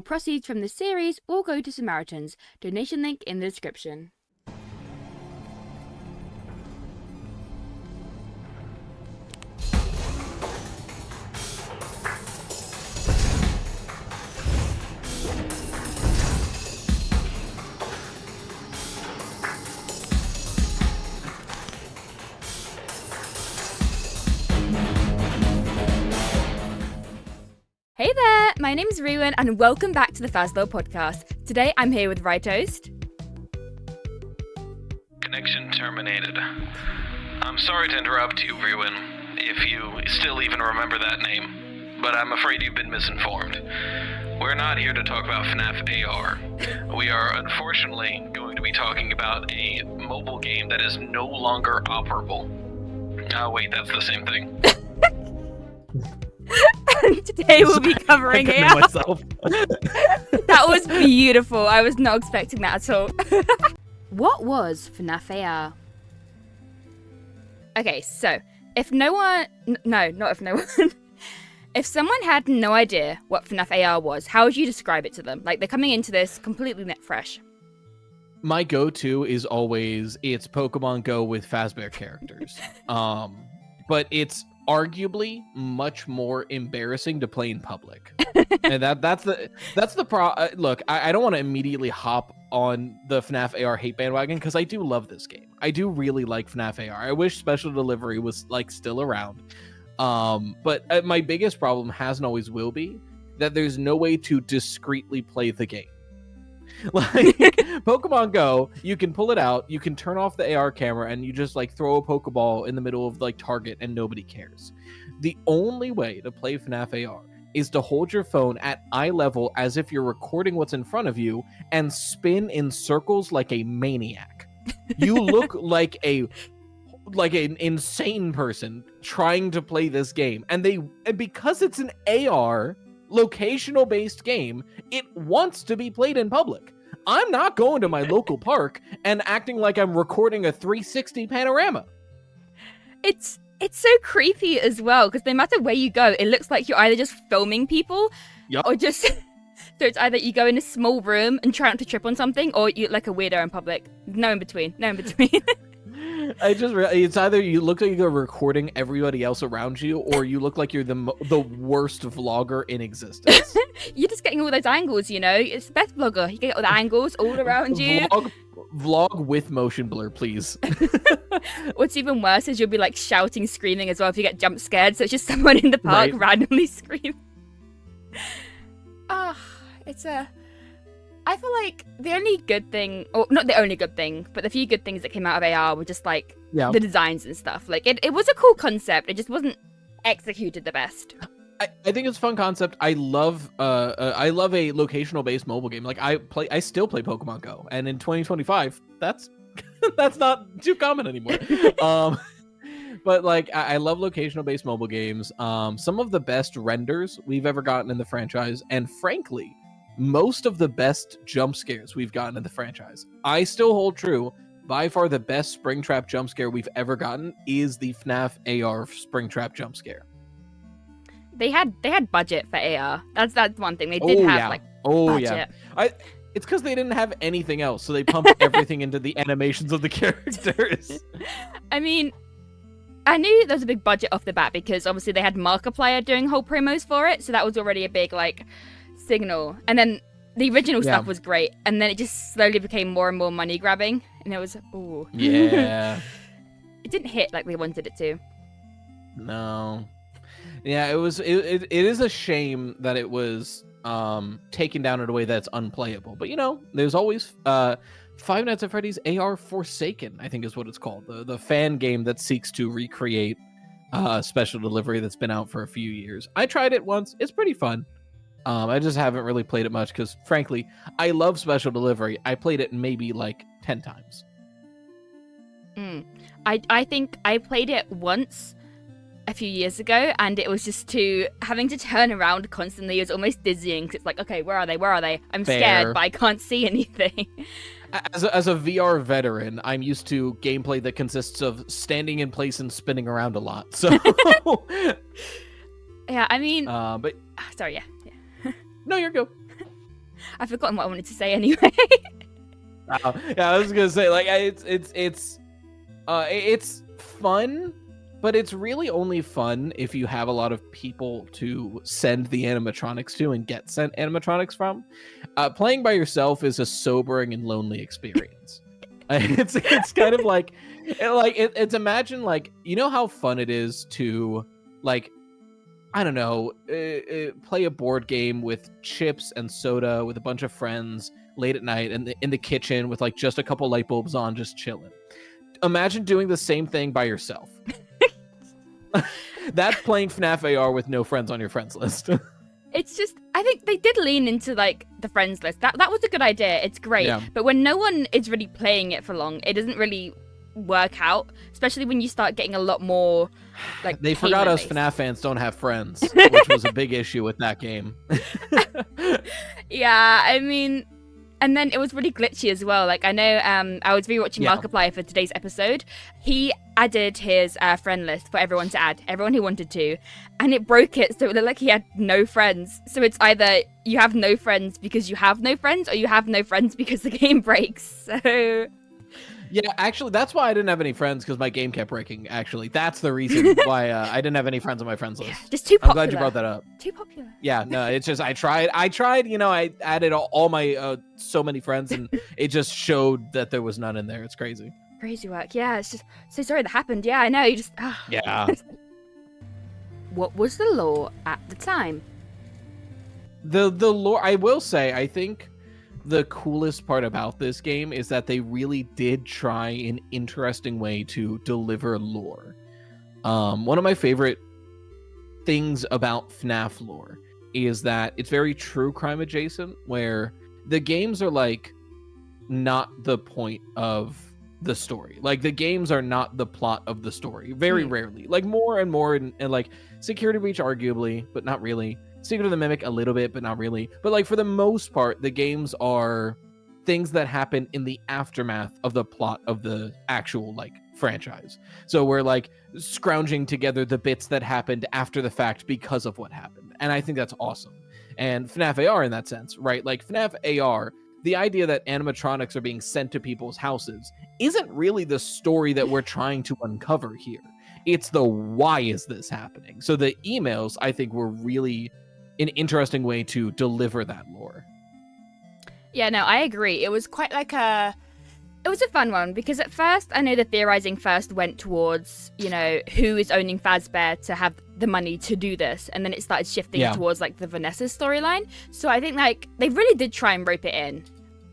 All proceeds from this series will go to Samaritans. Donation link in the description. Hey there, my name's Ruin and welcome back to the Fazlore podcast. Today I'm here with RyeToast. Connection terminated. I'm sorry to interrupt you, Ruin, if you still even remember that name, but I'm afraid you've been misinformed. We're not here to talk about FNAF AR. We are unfortunately going to be talking about a mobile game that is no longer operable. Oh wait, that's the same thing. Today we'll be covering it. That was beautiful. I was not expecting that at all. What was FNAF AR? Okay, so if someone had no idea what FNAF AR was, how would you describe it to them? Like, they're coming into this completely net fresh. My go-to is always it's Pokemon Go with Fazbear characters. But it's arguably much more embarrassing to play in public. And that's the look, I don't want to immediately hop on the FNAF AR hate bandwagon because I do love this game. I do really like FNAF AR. I wish special delivery was like still around. But my biggest problem has and always will be that there's no way to discreetly play the game. Like Pokemon Go, you can pull it out, you can turn off the AR camera, and you just like throw a Pokeball in the middle of like Target and nobody cares. The only way to play FNAF AR is to hold your phone at eye level as if you're recording what's in front of you and spin in circles like a maniac. You look like an insane person trying to play this game, and because it's an AR locational based game, it wants to be played in public. I'm not going to my local park and acting like I'm recording a 360 panorama. It's so creepy as well, because no matter where you go, it looks like you're either just filming people, Yep. or just so it's either you go in a small room and try not to trip on something, or you look like a weirdo in public. No in between. It's either you look like you're recording everybody else around you, or you look like you're the worst vlogger in existence. You're just getting all those angles, you know? It's the best vlogger. You get all the angles all around you. Vlog with motion blur, please. What's even worse is you'll be like shouting, screaming as well if you get jump scared, so it's just someone in the park randomly screaming. I feel like the only good thing, or not the only good thing, but the few good things that came out of AR were just like the designs and stuff. Like it was a cool concept. It just wasn't executed the best. I think it's a fun concept. I love a locational based mobile game. Like I still play Pokemon Go, and in 2025, that's not too common anymore. But like I love locational based mobile games. Some of the best renders we've ever gotten in the franchise, and frankly, most of the best jump scares we've gotten in the franchise. I still hold true. By far the best Springtrap jump scare we've ever gotten is the FNAF AR Springtrap jump scare. They had budget for AR. That's one thing. They did have budget. Yeah. It's because they didn't have anything else, so they pumped everything into the animations of the characters. I mean, I knew there was a big budget off the bat because obviously they had Markiplier doing whole promos for it, so that was already a big like signal. And then the original stuff was great, and then it just slowly became more and more money grabbing, and it was yeah. It didn't hit like they wanted it to. No. Yeah, it is a shame that it was taken down in a way that's unplayable. But you know, there's always Five Nights at Freddy's AR Forsaken, I think is what it's called. The fan game that seeks to recreate special delivery that's been out for a few years. I tried it once. It's pretty fun. I just haven't really played it much because, frankly, I love special delivery. I played it maybe like 10 times. I think I played it once a few years ago, and it was just having to turn around constantly. It was almost dizzying because it's like, okay, where are they? I'm scared, but I can't see anything. As a VR veteran, I'm used to gameplay that consists of standing in place and spinning around a lot. So, yeah, I mean, but sorry, yeah. No, you're good. I've forgotten what I wanted to say anyway. Yeah, I was gonna say like it's fun, but it's really only fun if you have a lot of people to send the animatronics to and get sent animatronics from. Playing by yourself is a sobering and lonely experience. It's kind of like it's imagine like, you know how fun it is to like, I don't know, play a board game with chips and soda with a bunch of friends late at night and in the kitchen with like just a couple light bulbs on, just chilling. Imagine doing the same thing by yourself. That's playing FNAF AR with no friends on your friends list. It's just, I think they did lean into like the friends list. That was a good idea. It's great. Yeah. But when no one is really playing it for long, it doesn't really work out, especially when you start getting a lot more like they forgot us FNAF fans don't have friends, which was a big issue with that game. Yeah, I mean, and then it was really glitchy as well. Like I know I was rewatching Markiplier for today's episode. He added his friend list for everyone to add, everyone who wanted to, and it broke it so it looked like he had no friends. So it's either you have no friends because you have no friends, or you have no friends because the game breaks. So yeah, actually, that's why I didn't have any friends, because my game kept breaking. Actually, that's the reason why I didn't have any friends on my friends list. Just too popular. I'm glad you brought that up. Too popular. Yeah, no, it's just I tried. You know, I added all my so many friends, and it just showed that there was none in there. It's crazy. Crazy work. Yeah, it's just so sorry that happened. Yeah, I know. You just yeah. What was the law at the time? The lore, I will say, I think the coolest part about this game is that they really did try an interesting way to deliver lore. One of my favorite things about FNAF lore is that it's very true crime adjacent, where the games are like not the point of the story. Like the games are not the plot of the story. Very rarely. Like more and more, and like Security Breach arguably, but not really. Secret of the Mimic a little bit, but not really. But like for the most part, the games are things that happen in the aftermath of the plot of the actual like franchise. So we're like scrounging together the bits that happened after the fact because of what happened. And I think that's awesome. And FNAF AR in that sense, right? Like FNAF AR, the idea that animatronics are being sent to people's houses isn't really the story that we're trying to uncover here. It's the why is this happening? So the emails, I think, were really an interesting way to deliver that lore. Yeah, no, I agree. It was quite like it was a fun one, because at first, I know the theorizing first went towards, you know, who is owning Fazbear to have the money to do this, and then it started shifting towards like the Vanessa storyline. So I think like they really did try and rope it in.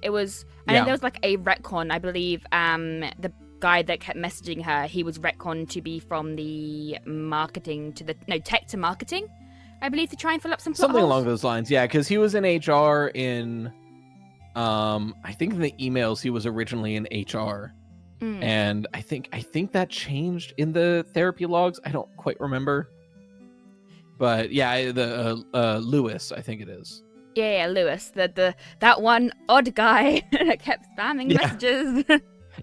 It was, I know there was like a retcon, I believe, the guy that kept messaging her, he was retconned to be from the tech to marketing, I believe, to try and fill up some plot something holes. along those lines. Yeah, because he was in HR in I think in the emails he was originally in HR. And I think that changed in the therapy logs. I don't quite remember. But yeah, the Lewis, I think it is. Yeah, Lewis, that one odd guy that kept spamming messages.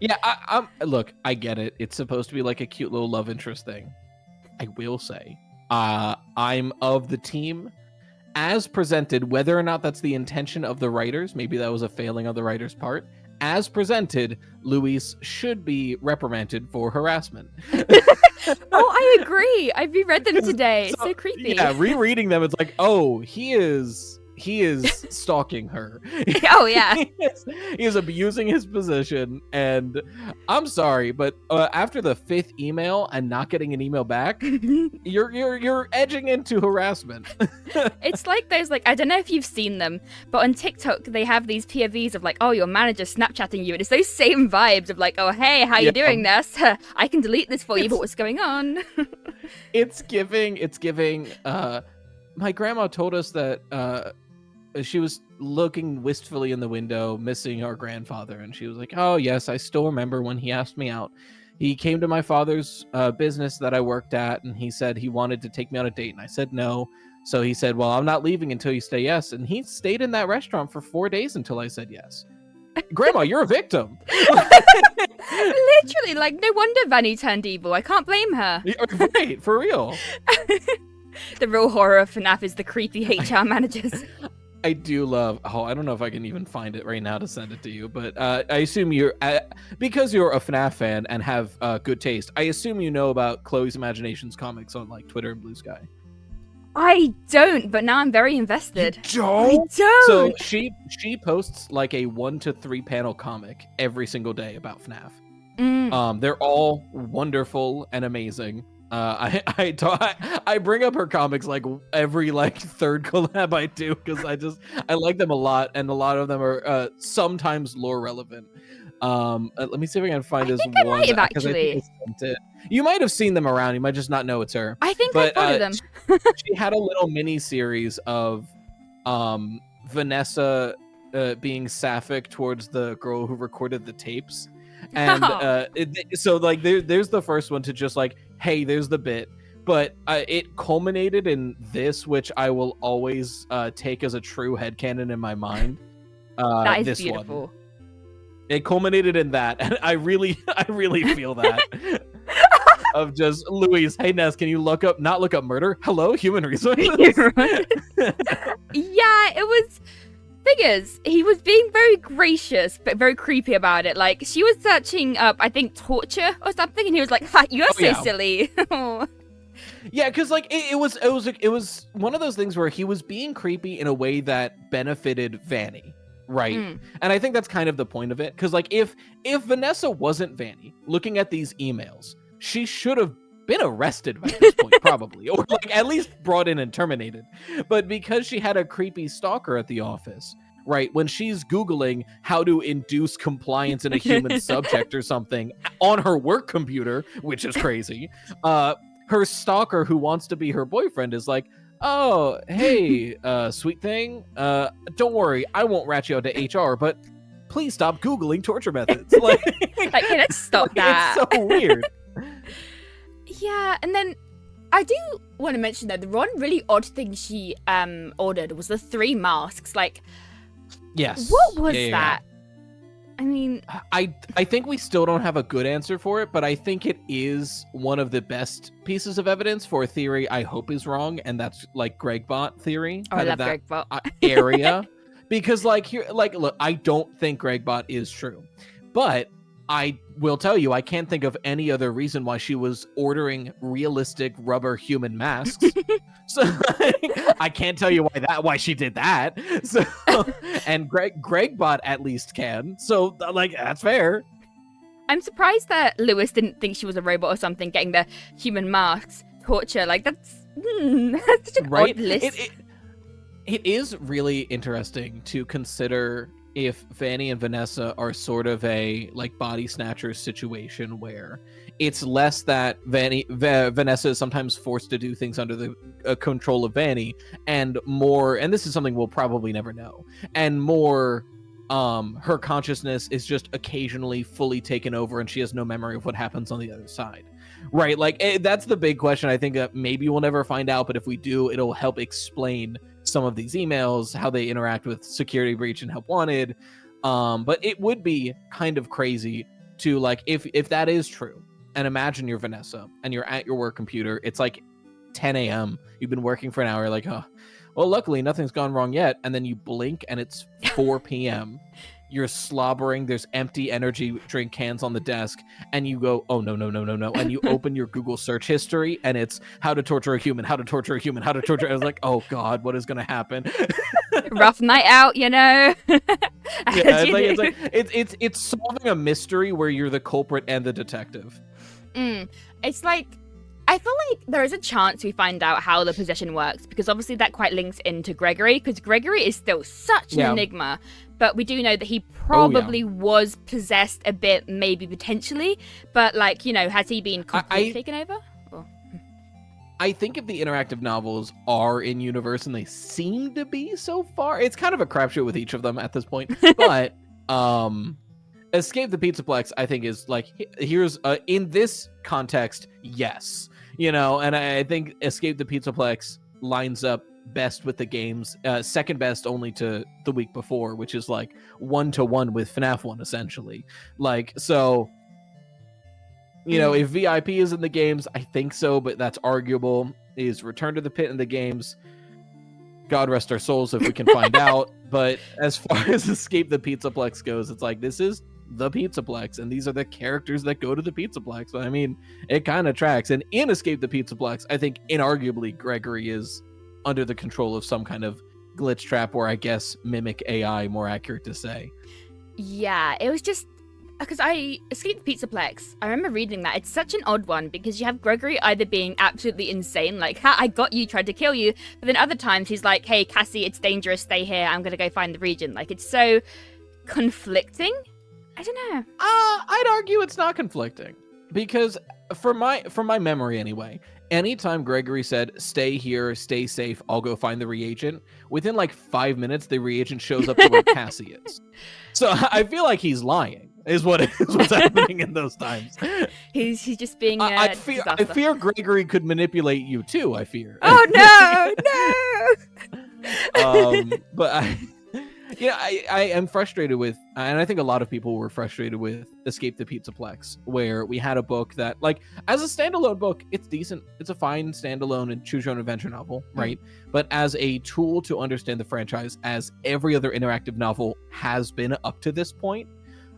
Yeah, look, I get it. It's supposed to be like a cute little love interest thing. I will say, I'm of the team as presented, whether or not that's the intention of the writers. Maybe that was a failing on the writer's part. As presented, Luis should be reprimanded for harassment. Oh, I agree. I reread them today. It's so creepy. Yeah, rereading them, it's like, oh, he is stalking her. Oh yeah. he is abusing his position, and I'm sorry, but after the 5th email and not getting an email back, you're edging into harassment. It's like those, like, I don't know if you've seen them, but on TikTok they have these POVs of like, oh, your manager's Snapchatting you, and it's those same vibes of like, oh hey, how you doing this? I can delete this for you, but what's going on? It's giving my grandma told us that she was looking wistfully in the window, missing our grandfather, and she was like, oh yes, I still remember when he asked me out. He came to my father's business that I worked at, and he said he wanted to take me on a date, and I said no. So he said, well, I'm not leaving until you say yes, and he stayed in that restaurant for 4 days until I said yes. Grandma, you're a victim. Literally, like, no wonder Vanny turned evil. I can't blame her. Right, for real. The real horror of FNAF is the creepy HR managers. I do love. Oh, I don't know if I can even find it right now to send it to you, but I assume you're because you're a FNAF fan and have good taste. I assume you know about Chloe's Imaginations comics on like Twitter and Blue Sky. I don't, but now I'm very invested. You don't? I don't. So she posts like a 1 to 3 panel comic every single day about FNAF. They're all wonderful and amazing. I bring up her comics like every like third collab I do because I like them a lot, and a lot of them are sometimes lore relevant. Let me see if I can find this I one. might have I think actually. I sent it. You might have seen them around. You might just not know it's her. I think I follow them. She had a little mini series of Vanessa being sapphic towards the girl who recorded the tapes. And so like there's the first one to just like, hey, there's the bit, but it culminated in this, which I will always take as a true headcanon in my mind. That is this beautiful. One. It culminated in that, and I really feel that. Of just Louise, hey Ness, can you not look up murder? Hello, human resources. Yeah, it was. Thing is, he was being very gracious, but very creepy about it. Like, she was searching up, I think, torture or something, and he was like, ha, "You're so silly." Yeah, because like it was one of those things where he was being creepy in a way that benefited Vanny, right? And I think that's kind of the point of it. Because like if Vanessa wasn't Vanny, looking at these emails, she should have been arrested by this point, probably, or like at least brought in and terminated. But because she had a creepy stalker at the office, right, when she's Googling how to induce compliance in a human subject or something on her work computer, which is crazy, her stalker who wants to be her boyfriend is like, oh, hey, sweet thing, don't worry, I won't rat you out to HR, but please stop Googling torture methods. Like, hey, let's stop that. It's so weird. Yeah, and then I do want to mention that the one really odd thing she ordered was the 3 masks. Like, yes, what was that? I mean, I think we still don't have a good answer for it, but I think it is one of the best pieces of evidence for a theory I hope is wrong, and that's like Gregbot theory. Oh, I love Gregbot area, because like here, like look, I don't think Gregbot is true, but I will tell you, I can't think of any other reason why she was ordering realistic rubber human masks. So I can't tell you why she did that. So and Gregbot at least can. So like that's fair. I'm surprised that Lewis didn't think she was a robot or something, getting the human masks torture. Like that's such an odd list. It is really interesting to consider if Vanny and Vanessa are sort of a like body snatchers situation where it's less that Vanessa is sometimes forced to do things under the control of Vanny, and more, and this is something we'll probably never know, and more her consciousness is just occasionally fully taken over and she has no memory of what happens on the other side, right? Like that's the big question. I think that maybe we'll never find out, but if we do, it'll help explain some of these emails, how they interact with security breach and help wanted. But it would be kind of crazy to like if that is true, and imagine you're Vanessa and you're at your work computer, it's like 10 a.m. You've been working for an hour, like, oh, well, luckily nothing's gone wrong yet, and then you blink and it's 4 p.m. You're slobbering, there's empty energy drink cans on the desk, and you go, oh, no, and you open your Google search history, and it's how to torture a human, how to torture a human, how to torture. I was like, oh, God, what is going to happen? Rough night out, you know? It's solving a mystery where you're the culprit and the detective. It's like, I feel like there is a chance we find out how the possession works, because obviously that quite links into Gregory, because Gregory is still such an enigma, but we do know that he probably was possessed a bit, maybe potentially, but like, you know, has he been completely taken over? I think if the interactive novels are in universe, and they seem to be so far, it's kind of a crapshoot with each of them at this point, but Escape the Pizzaplex, I think, is like, here's in this context, yes, you know, and I think Escape the Pizzaplex lines up best with the games, second best only to the week before, which is like 1-to-1 with FNAF 1 essentially. Like, so, you know, if VIP is in the games, I think so, but that's arguable. Is Return to the Pit in the games? God rest our souls if we can find out. But as far as Escape the Pizzaplex goes, it's like, this is the Pizzaplex, and these are the characters that go to the Pizzaplex. So, I mean, it kind of tracks. And in Escape the Pizzaplex, I think inarguably Gregory is under the control of some kind of glitch trap, or I guess mimic AI, more accurate to say. Yeah, it was just because I Escaped the Pizzaplex. I remember reading that. It's such an odd one because you have Gregory either being absolutely insane, like, ha, I got you, tried to kill you, but then other times he's like, hey, Cassie, it's dangerous, stay here, I'm gonna go find the region. Like, it's so conflicting. I don't know. I'd argue it's not conflicting, because for my memory anyway, anytime Gregory said, stay here, stay safe, I'll go find the reagent, within like 5 minutes, the reagent shows up to where Cassie is. So I feel like he's lying, is what's happening in those times. He's just being I fear Gregory could manipulate you too, I fear. Oh, no! But I am frustrated with, and I think a lot of people were frustrated with Escape the Pizzaplex, where we had a book that, like, as a standalone book, it's decent. It's a fine standalone and choose your own adventure novel, right? But as a tool to understand the franchise, as every other interactive novel has been up to this point,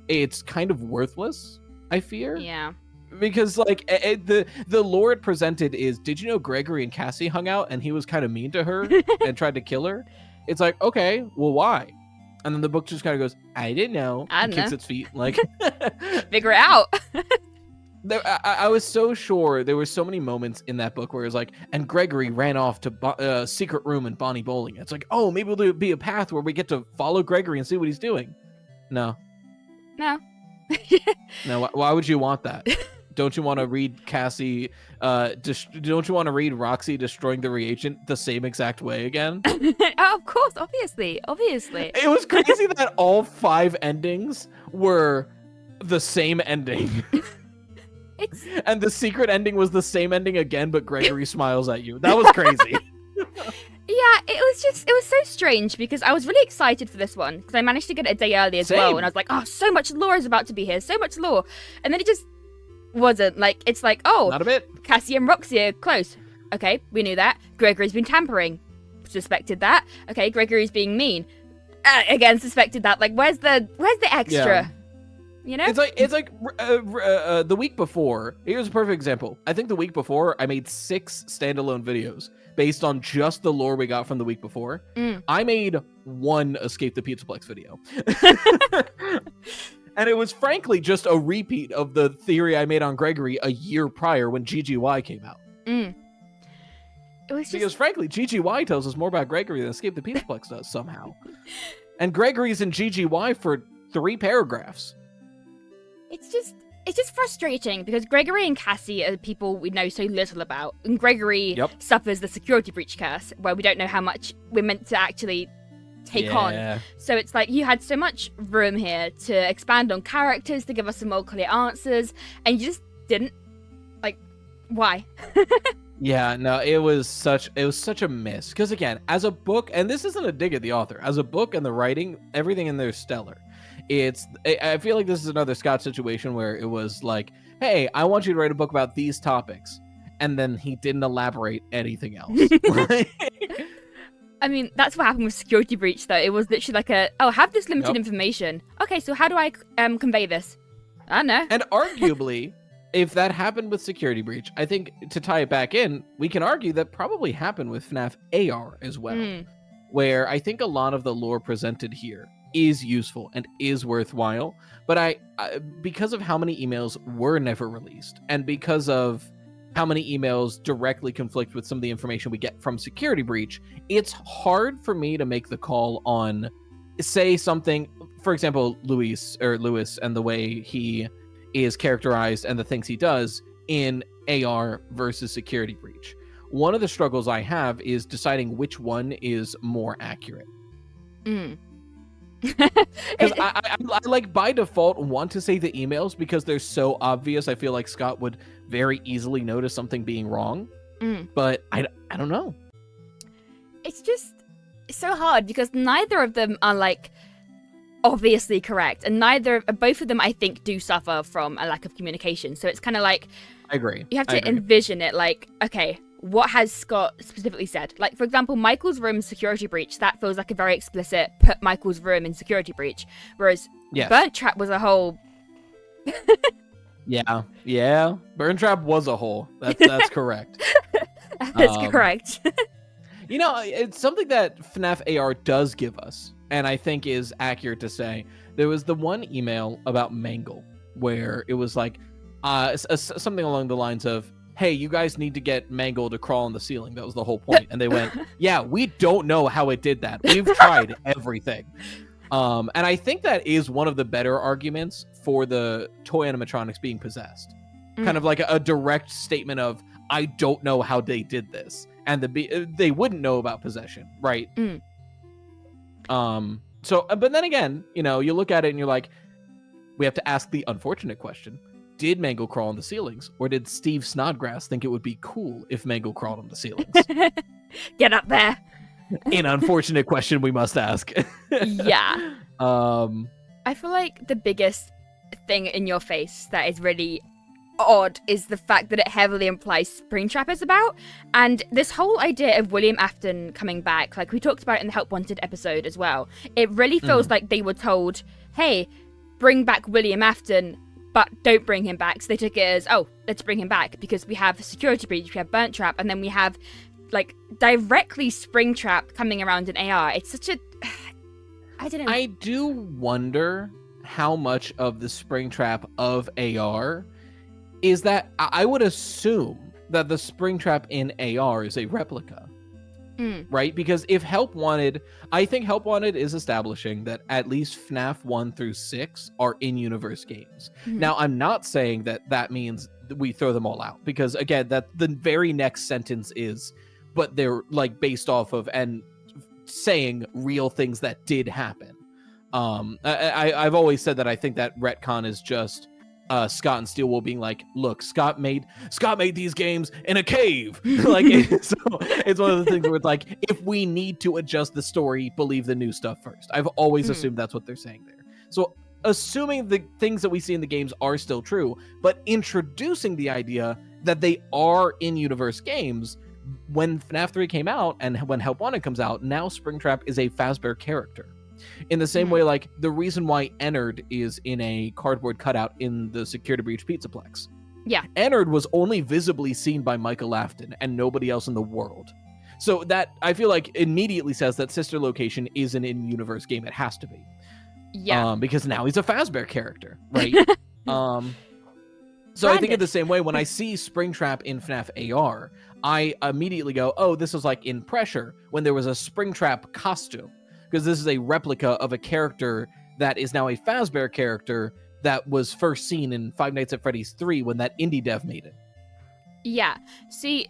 it's kind of worthless, I fear. Yeah. Because, like, the lore it presented is, did you know Gregory and Cassie hung out and he was kind of mean to her and tried to kill her? It's like, okay, well, why? And then the book just kind of goes, I didn't know. I Kicks its feet. Like, figure it out. I was so sure there were so many moments in that book where it was like, and Gregory ran off to secret room in Bonnie Bowling. It's like, oh, maybe there'll be a path where we get to follow Gregory and see what he's doing. No. No. No, why would you want that? Don't you want to read Cassie, don't you want to read Roxy destroying the reagent the same exact way again? Oh, of course, obviously. It was crazy that all 5 endings were the same ending. And the secret ending was the same ending again, but Gregory smiles at you. That was crazy. Yeah, it was so strange because I was really excited for this one because I managed to get it a day early as well, and I was like, oh, so much lore is about to be here, so much lore. And then it just wasn't. Like, it's like, oh, not a bit. Cassie and Roxy are close. Okay, we knew that. Gregory's been tampering. Suspected that. Okay, Gregory's being mean. Again, suspected that. Like, where's the extra? Yeah. You know? It's like the week before. Here's a perfect example. I think the week before I made 6 standalone videos based on just the lore we got from the week before. I made 1 Escape the Pizzaplex video. And it was frankly just a repeat of the theory I made on Gregory a year prior when GGY came out. It was just... Because frankly, GGY tells us more about Gregory than Escape the Pizzaplex does somehow. And Gregory's in GGY for 3 paragraphs. It's just frustrating because Gregory and Cassie are people we know so little about. And Gregory suffers the security breach curse, where we don't know how much we're meant to actually take on. So it's like you had so much room here to expand on characters, to give us some more clear answers, and you just didn't. Like, why? Yeah, no, it was such a miss. Because again, as a book, and this isn't a dig at the author, as a book and the writing, everything in there is stellar. I feel like this is another Scott situation where it was like, hey, I want you to write a book about these topics, and then he didn't elaborate anything else. I mean, that's what happened with Security Breach, though. It was literally like I have this limited information. Okay, so how do I convey this? I don't know. And arguably, if that happened with Security Breach, I think to tie it back in, we can argue that probably happened with FNAF AR as well, where I think a lot of the lore presented here is useful and is worthwhile, but I because of how many emails were never released, and because of how many emails directly conflict with some of the information we get from Security Breach, it's hard for me to make the call on, say something, for example, Lewis and the way he is characterized and the things he does in AR versus Security Breach. One of the struggles I have is deciding which one is more accurate. Because I like by default want to say the emails because they're so obvious. I feel like Scott would very easily notice something being wrong, but I don't know. It's so hard because neither of them are like obviously correct, and both of them I think do suffer from a lack of communication. So it's kind of like I agree. You have to envision it like, okay, what has Scott specifically said? Like, for example, Michael's room security breach, that feels like a very explicit put Michael's room in security breach. Whereas Burnt Trap was a whole... Yeah. Burnt Trap was a hole. That's correct. That's correct. It's something that FNAF AR does give us, and I think is accurate to say. There was the one email about Mangle, where it was like something along the lines of, hey, you guys need to get Mangle to crawl on the ceiling. That was the whole point. And they went, yeah, we don't know how it did that. We've tried everything. And I think that is one of the better arguments for the toy animatronics being possessed. Kind of like a direct statement of, I don't know how they did this. And they wouldn't know about possession, right? But then again, you look at it and you're like, we have to ask the unfortunate question. Did Mangle crawl on the ceilings? Or did Steve Snodgrass think it would be cool if Mangle crawled on the ceilings? Get up there. An unfortunate question we must ask. Yeah. I feel like the biggest thing in your face that is really odd is the fact that it heavily implies Springtrap is about. And this whole idea of William Afton coming back, like we talked about it in the Help Wanted episode as well, it really feels like they were told, hey, bring back William Afton, but don't bring him back. So they took it as, oh, let's bring him back because we have Security Breach, we have Burnt Trap, and then we have like directly Springtrap coming around in AR. It's such a... I don't know. I do wonder how much of the Springtrap of AR is that. I would assume that the Springtrap in AR is a replica. Right? Because if Help Wanted, I think Help Wanted is establishing that at least FNAF 1 through 6 are in-universe games. Now, I'm not saying that means we throw them all out, because again, that the very next sentence is, but they're like based off of and saying real things that did happen. I've always said that I think that retcon is just Scott and Steelwool being like, look, Scott made these games in a cave. Like, so it's one of the things where it's like, if we need to adjust the story, believe the new stuff first. I've always assumed that's what they're saying there. So assuming the things that we see in the games are still true, but introducing the idea that they are in-universe games. When FNAF 3 came out and when Help Wanted comes out, now Springtrap is a Fazbear character. In the same way, like, the reason why Ennard is in a cardboard cutout in the Security Breach Pizzaplex. Yeah. Ennard was only visibly seen by Michael Afton and nobody else in the world. So that, I feel like, immediately says that Sister Location is an in-universe game. It has to be. Yeah. Because now he's a Fazbear character, right? So I think in the same way, when I see Springtrap in FNAF AR, I immediately go, oh, this is like in Pressure, when there was a Springtrap costume. Because this is a replica of a character that is now a Fazbear character that was first seen in Five Nights at Freddy's 3 when that indie dev made it. Yeah. See,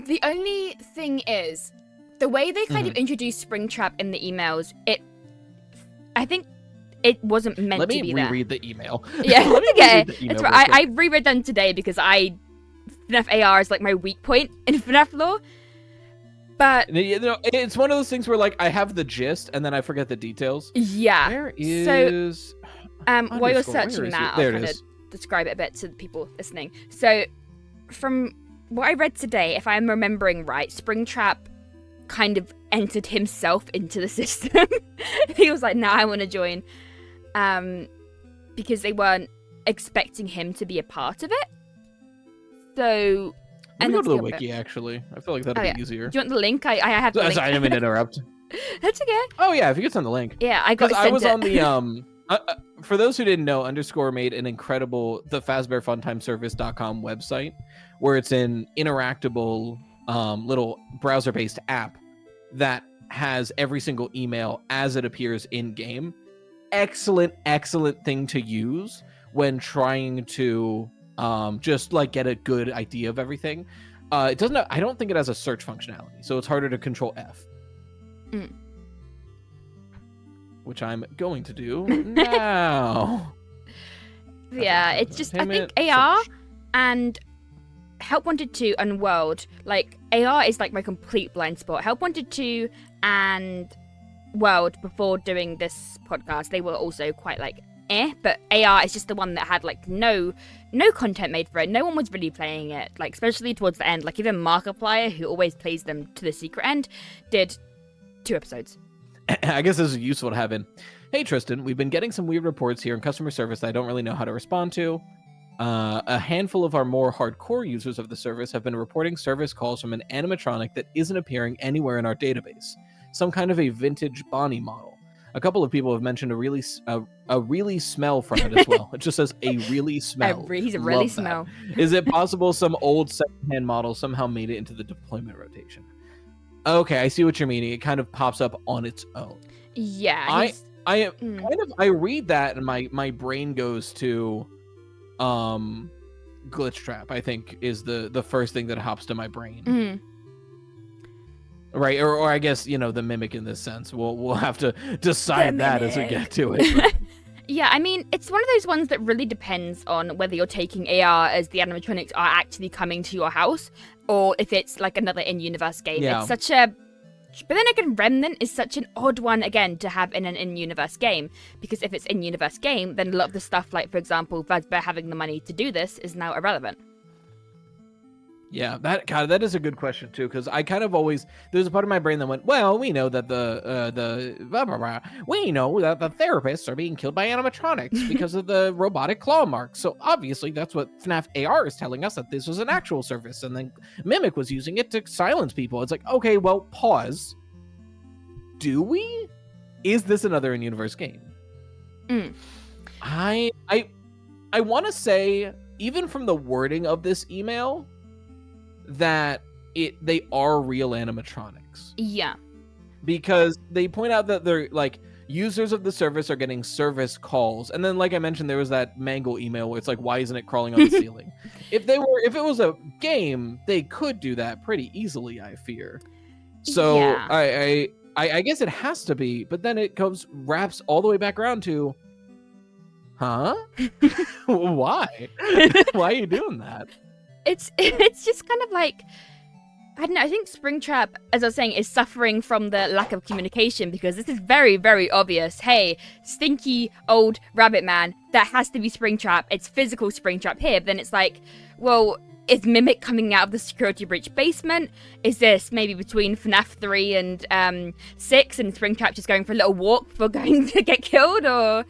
the only thing is, the way they kind of introduced Springtrap in the emails, I think it wasn't meant to be there. Let me reread the email. Yeah, it's right. I reread them today because FNAF AR is like my weak point in FNAF lore. But it's one of those things where like I have the gist and then I forget the details. Yeah. Where is while you're searching that, I'll kind of describe it a bit to the people listening. So from what I read today, if I'm remembering right, Springtrap kind of entered himself into the system. He was like, I want to join. Because they weren't expecting him to be a part of it. So... Let me go to the wiki, actually. I feel like that'd be easier. Do you want the link? I have the link. Sorry, I didn't mean to interrupt. That's okay. Oh, yeah, if you could send the link. Yeah, I got I was on the... for those who didn't know, Underscore made an incredible... the FazbearFuntimeService.com website, where it's an interactable little browser-based app that has every single email as it appears in-game. Excellent thing to use when trying to... just like get a good idea of everything. It doesn't. I don't think it has a search functionality, so it's harder to control F. Which I'm going to do now. Yeah, it's just I think AR and Help Wanted 2 and World. Like AR is like my complete blind spot. Help Wanted 2 and World before doing this podcast, they were also quite like but AR is just the one that had like no content made for it. No one was really playing it, like especially towards the end. Like even Markiplier, who always plays them to the secret end, did 2 episodes. I guess this is useful to have in. Hey Tristan, we've been getting some weird reports here in customer service that I don't really know how to respond to. A handful of our more hardcore users of the service have been reporting service calls from an animatronic that isn't appearing anywhere in our database. Some kind of a vintage Bonnie model. A couple of people have mentioned a really smell from it as well. It just says a really smell. He's a really smell. Is it possible some old secondhand model somehow made it into the deployment rotation? Okay, I see what you're meaning. It kind of pops up on its own. Yeah. I read that and my brain goes to glitch trap, I think, is the first thing that hops to my brain. Right, or I guess, the mimic in this sense. We'll have to decide that as we get to it. Yeah, I mean, it's one of those ones that really depends on whether you're taking AR as the animatronics are actually coming to your house, or if it's like another in-universe game. Yeah. It's such a... But then again, Remnant is such an odd one, again, to have in an in-universe game. Because if it's in-universe game, then a lot of the stuff, like, for example, Fazbear having the money to do this is now irrelevant. Yeah, that is a good question too, because I kind of always, there's a part of my brain that went, well, we know that we know that the therapists are being killed by animatronics because of the robotic claw marks. So obviously that's what FNAF AR is telling us, that this was an actual service, and then Mimic was using it to silence people. It's like, okay, well, pause. Do we? Is this another in-universe game? I want to say, even from the wording of this email, that they are real animatronics. Yeah. Because they point out that they're like, users of the service are getting service calls. And then, like I mentioned, there was that Mangle email where it's like, why isn't it crawling on the ceiling? If it was a game, they could do that pretty easily, I fear. So yeah. I guess it has to be, but then it wraps all the way back around to, huh? Why? Why are you doing that? It's just kind of like, I don't know, I think Springtrap, as I was saying, is suffering from the lack of communication, because this is very, very obvious. Hey, stinky old rabbit man, that has to be Springtrap. It's physical Springtrap here. But then it's like, well, is Mimic coming out of the security breach basement? Is this maybe between FNAF 3 and 6 and Springtrap just going for a little walk before going to get killed? Or,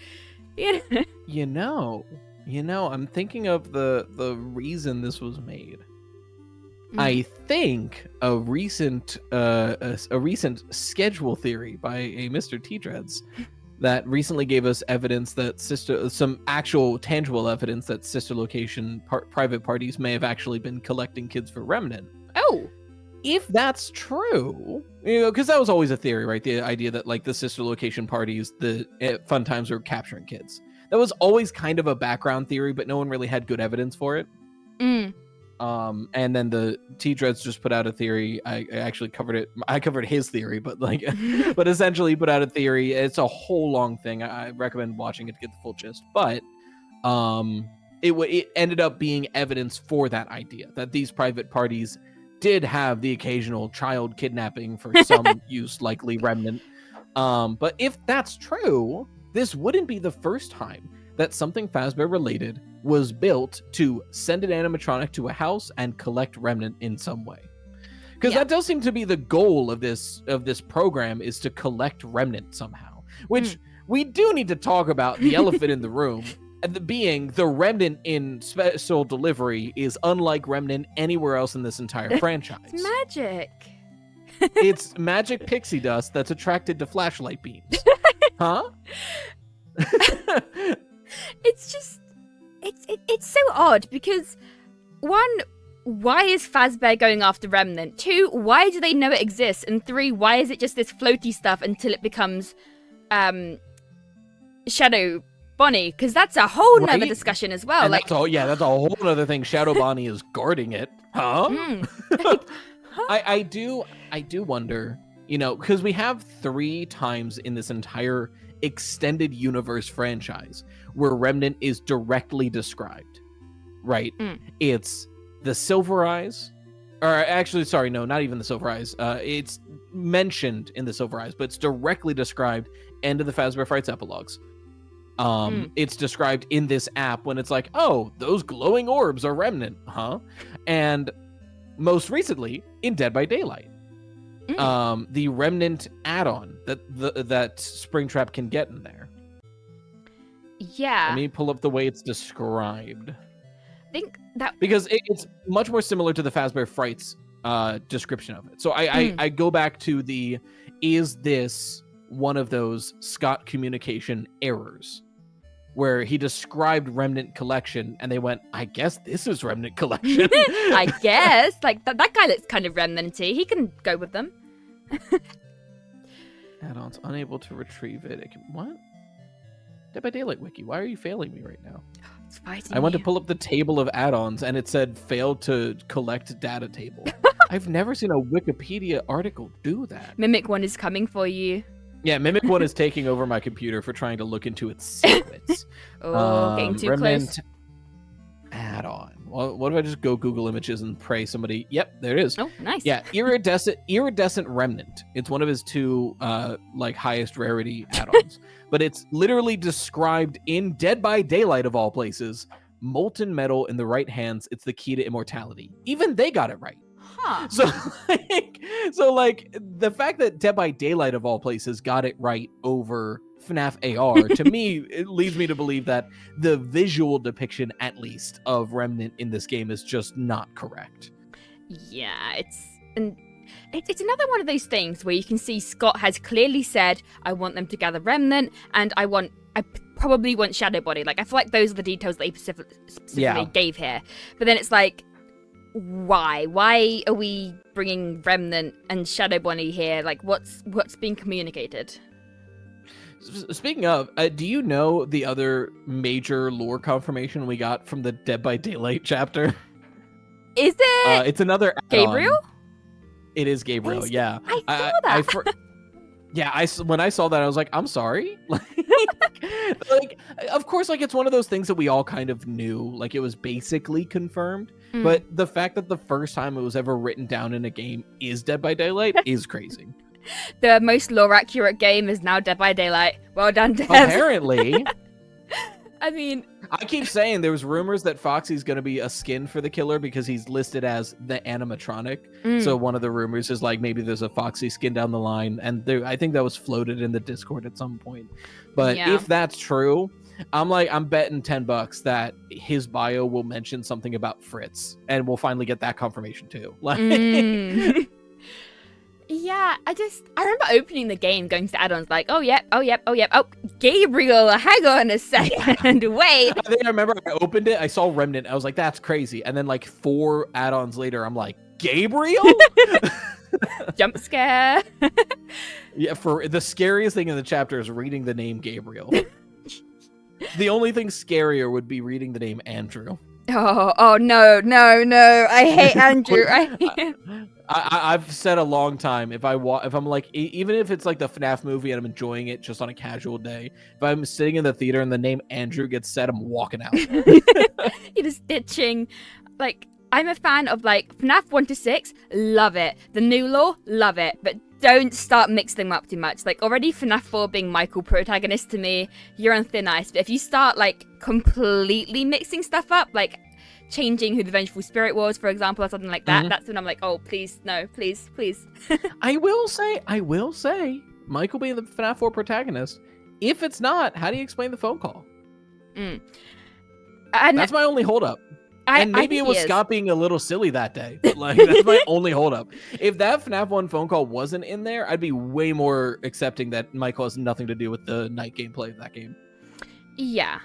I'm thinking of the reason this was made. I think a recent schedule theory by a Mr. T-Dreads that recently gave us evidence that some actual tangible evidence that sister location private parties may have actually been collecting kids for Remnant. Oh, if that's true, because that was always a theory, right? The idea that like the sister location parties, the fun times were capturing kids. That was always kind of a background theory, but no one really had good evidence for it. And then the T-Dreads just put out a theory. I actually covered it. I covered his theory, but but essentially he put out a theory. It's a whole long thing. I recommend watching it to get the full gist. But it ended up being evidence for that idea, that these private parties did have the occasional child kidnapping for some use, likely Remnant. But if that's true, this wouldn't be the first time that something Fazbear related was built to send an animatronic to a house and collect Remnant in some way. Because that does seem to be the goal of this program, is to collect Remnant somehow. Which we do need to talk about the elephant in the room, being the Remnant in special delivery is unlike Remnant anywhere else in this entire franchise. It's magic. It's magic pixie dust that's attracted to flashlight beams. Huh? It's just, it's so odd, because 1, why is Fazbear going after Remnant? 2, why do they know it exists? And 3, why is it just this floaty stuff until it becomes Shadow Bonnie? Because that's a whole nother discussion as well. And that's a whole other thing. Shadow Bonnie is guarding it. Huh? I do wonder, because we have 3 times in this entire extended universe franchise where Remnant is directly described, right? It's the Silver Eyes, or actually, sorry, no, not even the Silver Eyes. It's mentioned in the Silver Eyes, but it's directly described end of the Fazbear Frights epilogues. It's described in this app when it's like, oh, those glowing orbs are Remnant, huh? And most recently in Dead by Daylight. The Remnant add-on that Springtrap can get in there. Yeah. Let me pull up the way it's described. I think that... Because it's much more similar to the Fazbear Frights description of it. So I go back to the, is this one of those Scott communication errors? Where he described Remnant Collection, and they went, I guess this is Remnant Collection. I guess. Like, that guy looks kind of Remnant-y. He can go with them. Add-ons, unable to retrieve it. What? Dead by Daylight Wiki, why are you failing me right now? It's fighting I went you. to pull up the table of add-ons, and it said, failed to collect data table. I've never seen a Wikipedia article do that. Mimic One is coming for you. Yeah, Mimic One is taking over my computer for trying to look into its secrets. Getting too Remnant close. Add-on. Well, what if I just go Google Images and pray somebody? Yep, there it is. Oh, nice. Yeah, Iridescent Remnant. It's one of his 2 highest rarity add-ons. But it's literally described in Dead by Daylight of all places. Molten metal in the right hands. It's the key to immortality. Even they got it right. Huh. So the fact that Dead by Daylight of all places got it right over FNAF AR, to me, it leads me to believe that the visual depiction, at least, of Remnant in this game is just not correct. Yeah, it's another one of those things where you can see Scott has clearly said, I want them to gather Remnant, and I probably want Shadow Body. Like, I feel like those are the details that he specifically gave here. But then it's like, why? Why are we bringing Remnant and Shadow Bonnie here? Like, what's being communicated? Speaking of, do you know the other major lore confirmation we got from the Dead by Daylight chapter? Is it? It's another Gabriel? It is Gabriel, yeah. I saw that. When I saw that, I was like, I'm sorry. Of course, it's one of those things that we all kind of knew. Like, it was basically confirmed. But the fact that the first time it was ever written down in a game is Dead by Daylight is crazy. The most lore-accurate game is now Dead by Daylight. Well done, Dev. Apparently. I mean... I keep saying there was rumors that Foxy's going to be a skin for the killer because he's listed as the animatronic. So one of the rumors is maybe there's a Foxy skin down the line. And I think that was floated in the Discord at some point. But if that's true... I'm betting $10 that his bio will mention something about Fritz, and we'll finally get that confirmation too. Yeah, I remember opening the game, going to the add-ons, oh, Gabriel, hang on a second, wait. I think I remember I opened it, I saw Remnant, I was like, that's crazy. And then 4 add-ons later, I'm like, Gabriel? Jump scare. Yeah, for the scariest thing in the chapter is reading the name Gabriel. The only thing scarier would be reading the name Andrew. Oh no! I hate Andrew. I hate him. I've said a long time, if I'm even if it's like the FNAF movie and I'm enjoying it just on a casual day, if I'm sitting in the theater and the name Andrew gets said, I'm walking out. You're just ditching. I'm a fan of FNAF 1 to 6, love it. The new lore, love it, but don't start mixing them up too much. Already FNAF 4 being Michael protagonist to me, you're on thin ice. But if you start completely mixing stuff up, changing who the Vengeful Spirit was, for example, or something like that, that's when I'm oh, please, no, please. I will say, Michael being the FNAF 4 protagonist, if it's not, how do you explain the phone call? That's my only holdup. And maybe it was Scott being a little silly that day. But that's my only holdup. If that FNAF 1 phone call wasn't in there, I'd be way more accepting that Michael has nothing to do with the night gameplay of that game. Yeah.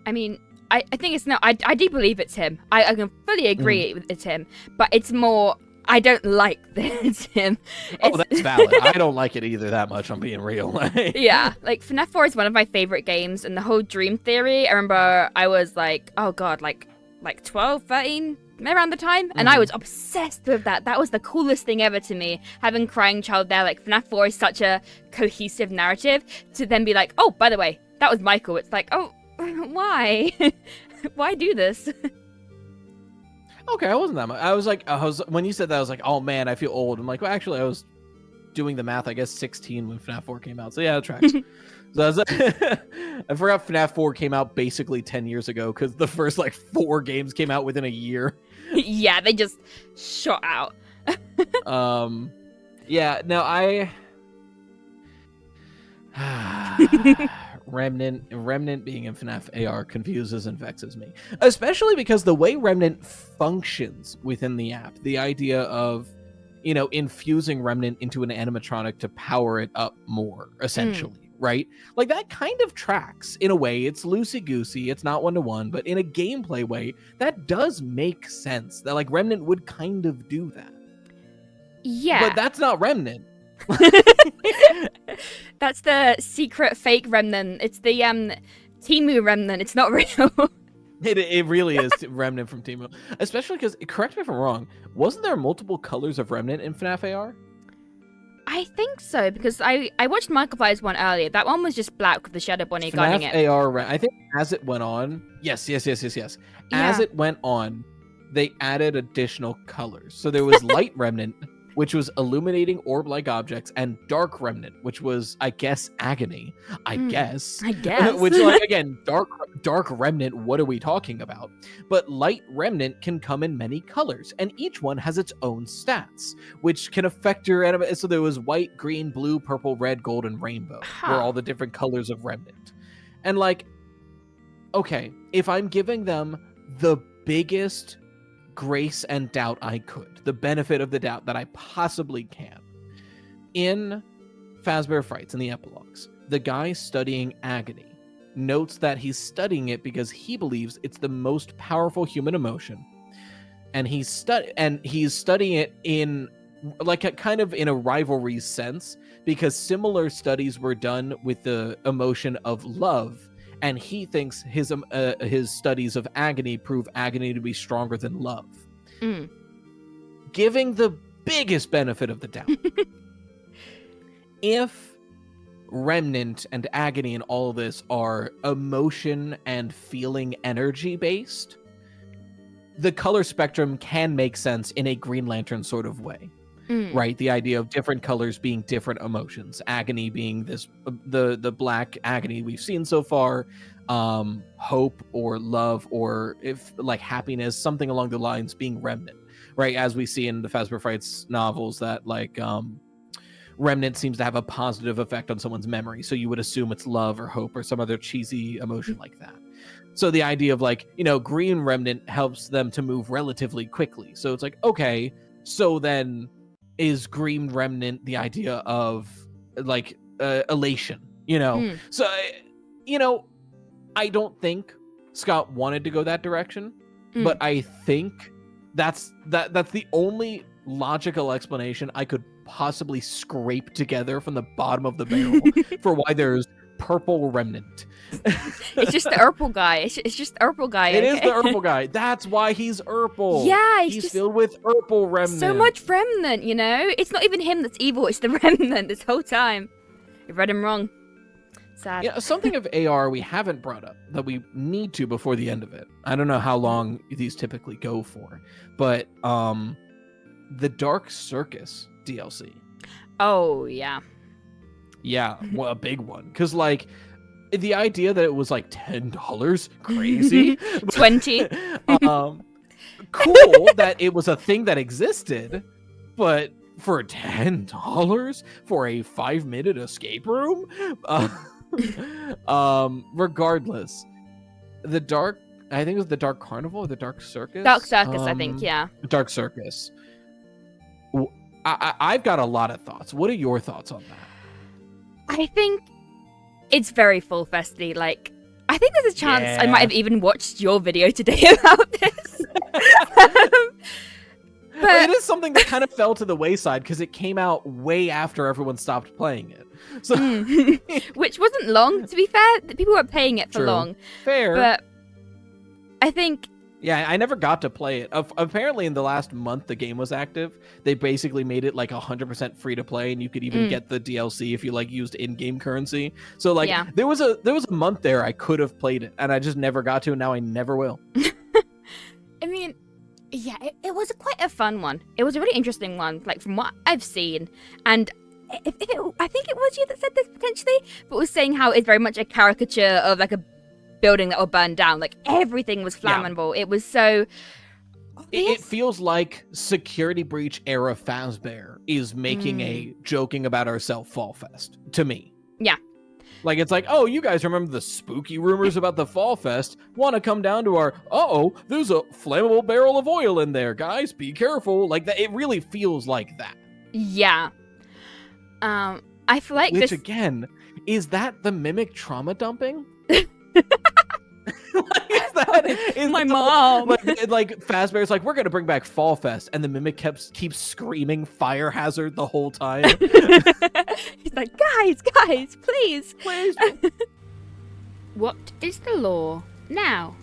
I mean, I think it's no. I do believe it's him. I can fully agree it's him. But it's more, I don't like that it's him. That's valid. I don't like it either that much, I'm being real. Yeah. FNAF 4 is one of my favorite games. And the whole dream theory, I remember I was oh god, 12, 13, around the time, and I was obsessed with that. That was the coolest thing ever to me, having Crying Child there. FNAF 4 is such a cohesive narrative, to then be oh, by the way, that was Michael. It's oh, why? Why do this? Okay, I wasn't that much. I was when you said that, I was oh man, I feel old. I'm well, actually, I was doing the math, I guess 16 when FNAF 4 came out, so yeah, it tracks. So I forgot FNAF 4 came out basically 10 years ago because the first like 4 games came out within a year. Yeah, they just shot out. Yeah, no, Remnant being in FNAF AR confuses and vexes me, especially because the way Remnant functions within the app, the idea of, infusing Remnant into an animatronic to power it up more, essentially, right? Like, that kind of tracks in a way. It's loosey-goosey, it's not one-to-one, but in a gameplay way, that does make sense. That, like, Remnant would kind of do that. Yeah. But that's not Remnant. That's the secret fake Remnant. It's the Temu Remnant. It's not real. It really is Remnant from Temu. Especially because, correct me if I'm wrong, wasn't there multiple colors of Remnant in FNAF AR? I think so, because I watched Markiplier's one earlier. That one was just black with the Shadow Bunny guarding it. FNAF AR, I think as it went on, yes. As it went on, they added additional colors. So there was Light Remnant, which was illuminating orb-like objects, and Dark Remnant, which was, I guess, Agony. I guess. Which, like, again, Dark Remnant, what are we talking about? But Light Remnant can come in many colors, and each one has its own stats, which can affect your enemy. So there was white, green, blue, purple, red, gold, and rainbow, were all the different colors of Remnant. And, like, okay, if I'm giving them the biggest grace and doubt I could, the benefit of the doubt that I possibly can. In Fazbear Frights, in the epilogues, the guy studying Agony notes that he's studying it because he believes it's the most powerful human emotion, and he's studying it in like a kind of in a rivalry sense, because similar studies were done with the emotion of love. And he thinks his studies of Agony prove Agony to be stronger than love. Giving the biggest benefit of the doubt. If Remnant and Agony and all of this are emotion and feeling energy based, the color spectrum can make sense in a Green Lantern sort of way. Right, the idea of different colors being different emotions, Agony being this the black Agony we've seen so far, hope or love, or if like happiness, something along the lines being Remnant, right? As we see in the Fazbear Frights novels, that like Remnant seems to have a positive effect on someone's memory, so you would assume it's love or hope or some other cheesy emotion like that. So the idea of like, Green Remnant helps them to move relatively quickly, so it's like, okay, so then is Green Remnant the idea of like elation, So, I don't think Scott wanted to go that direction, but I think that's the only logical explanation I could possibly scrape together from the bottom of the barrel for why there's purple Remnant. It's just the Urple guy. It's just Urple guy. It is the Urple guy. That's why he's Urple. Yeah, he's filled with Urple Remnant. So much Remnant, It's not even him that's evil. It's the Remnant this whole time. I read him wrong. Sad. Yeah, something of AR we haven't brought up that we need to before the end of it. I don't know how long these typically go for, but the Dark Circus DLC. Oh, yeah. Yeah, well, a big one. Because, like, the idea that it was, like, $10, crazy. 20. Cool that it was a thing that existed, but for $10 for a 5-minute escape room? Regardless, I think it was the Dark Carnival or the Dark Circus? Dark Circus, I think, yeah. Dark Circus. I've got a lot of thoughts. What are your thoughts on that? I think it's very full festy. Like, I think there's a chance I might have even watched your video today about this. But it is something that kind of fell to the wayside because it came out way after everyone stopped playing it. So, which wasn't long, to be fair. People weren't playing it for long. Fair. But I think... Yeah, I never got to play it. Apparently, in the last month the game was active, they basically made it like 100% free to play, and you could even get the DLC if you like used in-game currency. So like, there was a month there I could have played it, and I just never got to, and now I never will. I mean, yeah, it was quite a fun one. It was a really interesting one, like from what I've seen, and I think it was you that said this potentially, but was saying how it's very much a caricature of like a building that will burn down. Like everything was flammable. It was so. It feels like Security Breach era Fazbear is making a joking about ourselves Fall Fest to me. Yeah. Like, it's like, oh, you guys remember the spooky rumors about the Fall Fest? Want to come down to our, there's a flammable barrel of oil in there, guys. Be careful. Like, that. It really feels like that. Yeah. I feel like Which, again, is that the Mimic trauma dumping? Is my mom. Like Fazbear's like, we're going to bring back Fall Fest. And the Mimic keeps screaming fire hazard the whole time. He's like, guys, please. What is the law now?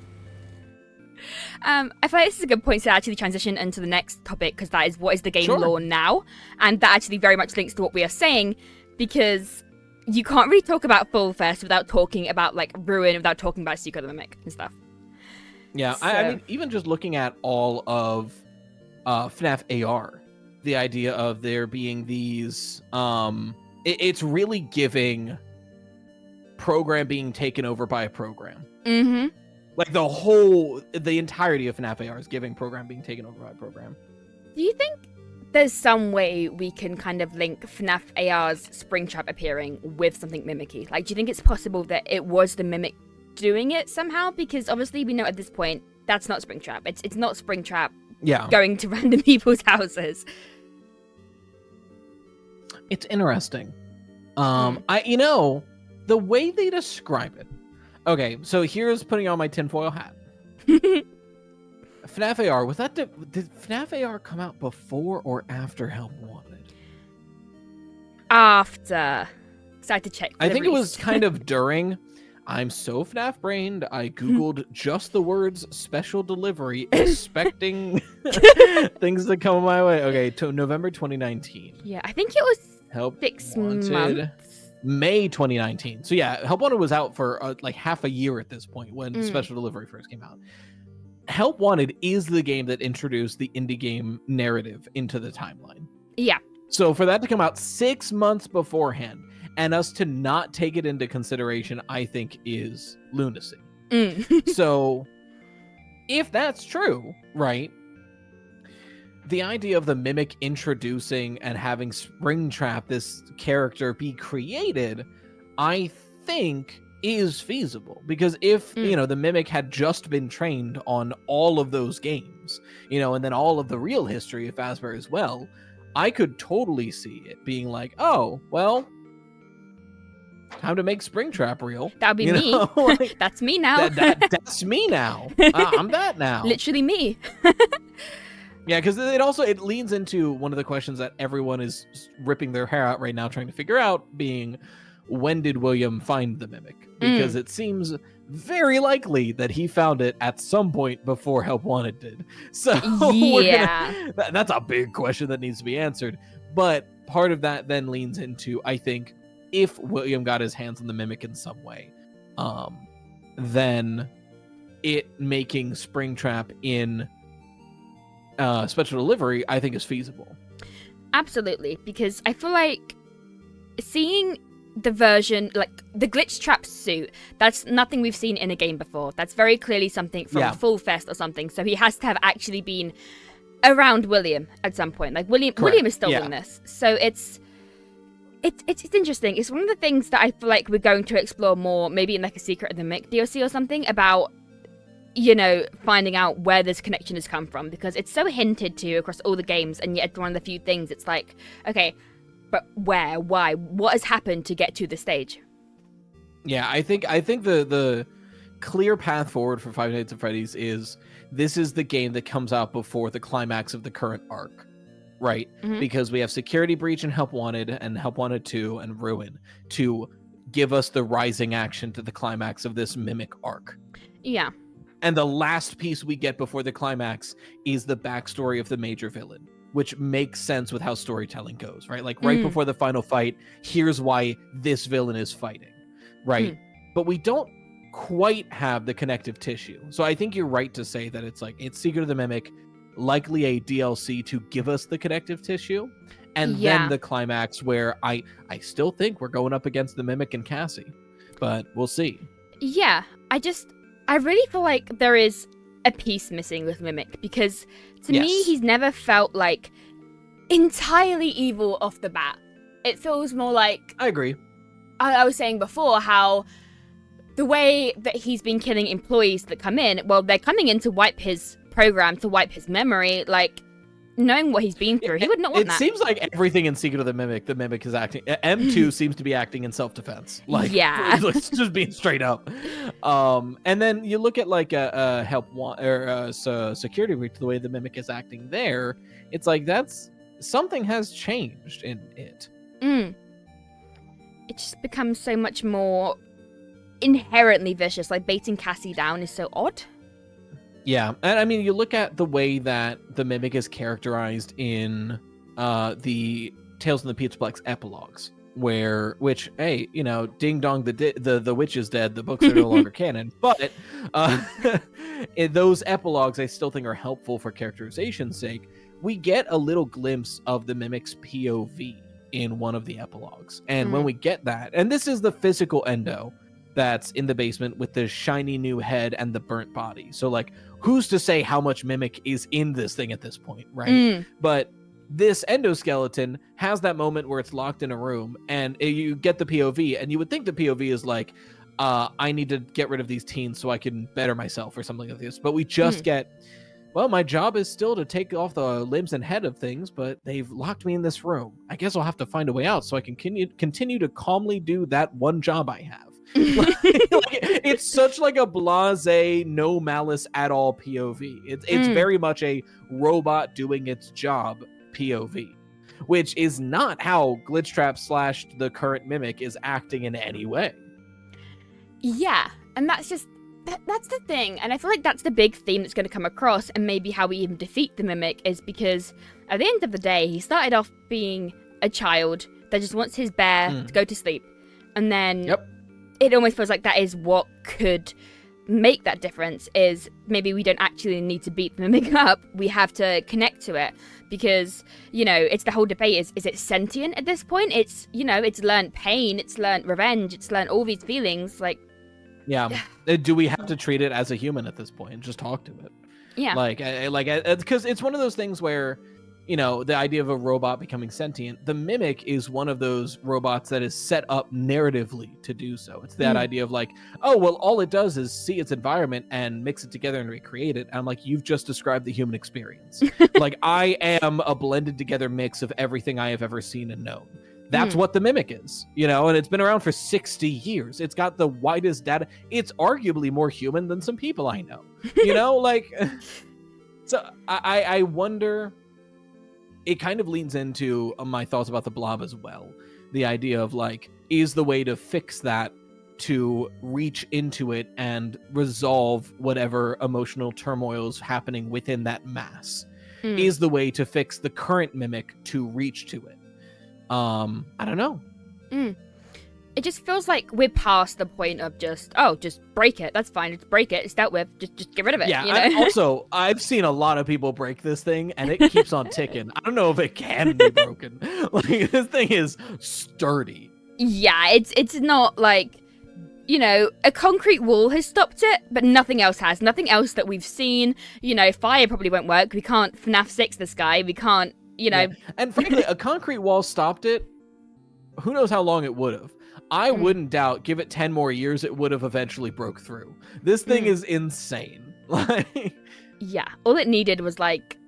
I feel like this is a good point to actually transition into the next topic, because that is what is the game law now, and that actually very much links to what we are saying, because you can't really talk about Full Fest without talking about like Ruin, without talking about Secret of the Mimic and stuff. Yeah, so... I mean, even just looking at all of FNAF AR, the idea of there being these, it's really giving program being taken over by a program. Mm-hmm. Like the entirety of FNAF AR is giving program being taken over by a program. Do you think there's some way we can kind of link FNAF AR's Springtrap appearing with something mimicky? Like, do you think it's possible that it was the Mimic doing it somehow? Because obviously we know at this point that's not Springtrap. It's not Springtrap going to random people's houses. It's interesting. The way they describe it. Okay, so here's putting on my tinfoil hat. FNAF AR, did FNAF AR come out before or after Help Wanted? After. So I had to check. I think it was kind of during. I'm so FNAF brained, I googled just the words special delivery, expecting things to come my way. Okay, to November 2019. Yeah, I think it was Help 6 Wanted, months. May 2019. So yeah, Help Wanted was out for like half a year at this point when special delivery first came out. Help Wanted is the game that introduced the indie game narrative into the timeline. Yeah. So for that to come out 6 months beforehand and us to not take it into consideration, I think is lunacy. So if that's true, right? The idea of the Mimic introducing and having Springtrap, this character, be created, I think is feasible. Because if, the Mimic had just been trained on all of those games, and then all of the real history of Fazbear as well, I could totally see it being like, oh, well, time to make Springtrap real. That'd be me. Like, that's me now. That's me now. I'm that now. Literally me. Yeah, because it leans into one of the questions that everyone is ripping their hair out right now trying to figure out, being, when did William find the Mimic? Because it seems very likely that he found it at some point before Help Wanted did. So that's a big question that needs to be answered. But part of that then leans into, I think, if William got his hands on the Mimic in some way, then it making Springtrap in special delivery, I think, is feasible. Absolutely, because I feel like seeing the version, like the glitch trap suit, that's nothing we've seen in a game before. That's very clearly something from Full Fest or something. So he has to have actually been around William at some point. Like William is still in this. So it's interesting. It's one of the things that I feel like we're going to explore more, maybe in like a Secret of the Mick DLC or something, about finding out where this connection has come from, because it's so hinted to across all the games, and yet it's one of the few things it's like, okay, but where, why, what has happened to get to this stage? Yeah, I think the clear path forward for Five Nights at Freddy's is this is the game that comes out before the climax of the current arc, right? Because we have Security Breach and Help Wanted 2 and Ruin to give us the rising action to the climax of this Mimic arc. Yeah. And the last piece we get before the climax is the backstory of the major villain, which makes sense with how storytelling goes, right? Like right before the final fight, here's why this villain is fighting, right? But we don't quite have the connective tissue. So I think you're right to say that it's Secret of the Mimic, likely a DLC to give us the connective tissue, And then the climax where I still think we're going up against the Mimic and Cassie, but we'll see. Yeah, I really feel like there is a piece missing with Mimic, because to me, he's never felt like entirely evil off the bat. It feels more like... I agree. I was saying before how the way that he's been killing employees that come in, well, they're coming in to wipe his program, to wipe his memory, like... Knowing what he's been through, he would not want that. It seems like everything in Secret of the Mimic is acting. M2 seems to be acting in self-defense. Like, let's just being straight up. And then you look at like a security breach, the way the Mimic is acting there. It's like something has changed in it. It just becomes so much more inherently vicious. Like baiting Cassie down is so odd. Yeah, and I mean, you look at the way that the Mimic is characterized in the Tales from the Pizzaplex epilogues, which, hey, you know, ding dong, the witch is dead, the books are no longer canon, but in those epilogues, I still think are helpful for characterization's sake. We get a little glimpse of the Mimic's POV in one of the epilogues, and when we get that, and this is the physical Endo that's in the basement with the shiny new head and the burnt body. So, like, who's to say how much Mimic is in this thing at this point, right? But this endoskeleton has that moment where it's locked in a room, and you get the POV, and you would think the POV is like, I need to get rid of these teens so I can better myself or something like this. But we just get, well, my job is still to take off the limbs and head of things, but they've locked me in this room. I guess I'll have to find a way out so I can continue to calmly do that one job I have. It's such like a blasé, no malice at all POV. It's very much a robot doing its job POV, which is not how Glitchtrap / the current Mimic is acting in any way. Yeah, and that's just that's the thing, and I feel like that's the big theme that's going to come across, and maybe how we even defeat the Mimic is because at the end of the day, he started off being a child that just wants his bear to go to sleep, and then it almost feels like that is what could make that difference, is maybe we don't actually need to beat the Mimic up, we have to connect to it, because, you know, it's the whole debate is it sentient at this point? It's, you know, it's learned pain, it's learned revenge, it's learned all these feelings, like... Yeah. Do we have to treat it as a human at this point and just talk to it? Yeah. Like, because it's one of those things where, you know, the idea of a robot becoming sentient, the Mimic is one of those robots that is set up narratively to do so. It's that idea of like, oh, well, all it does is see its environment and mix it together and recreate it. And I'm like, you've just described the human experience. Like, I am a blended together mix of everything I have ever seen and known. That's what the Mimic is, you know, and it's been around for 60 years. It's got the widest data. It's arguably more human than some people I know, you know, like, so I wonder... It kind of leans into my thoughts about the Blob as well. The idea of like, is the way to fix that to reach into it and resolve whatever emotional turmoil is happening within that mass? Is the way to fix the current Mimic to reach to it? I don't know. It just feels like we're past the point of just break it. That's fine. Just break it. It's dealt with. Just get rid of it. Yeah. You know? Also, I've seen a lot of people break this thing, and it keeps on ticking. I don't know if it can be broken. Like, this thing is sturdy. Yeah, it's not like, you know, a concrete wall has stopped it, but nothing else has. Nothing else that we've seen. You know, fire probably won't work. We can't FNAF 6 this guy. We can't, you know. Yeah. And frankly, a concrete wall stopped it. Who knows how long it would have. I wouldn't doubt, give it 10 more years, it would have eventually broke through. This thing is insane. Like, yeah, all it needed was like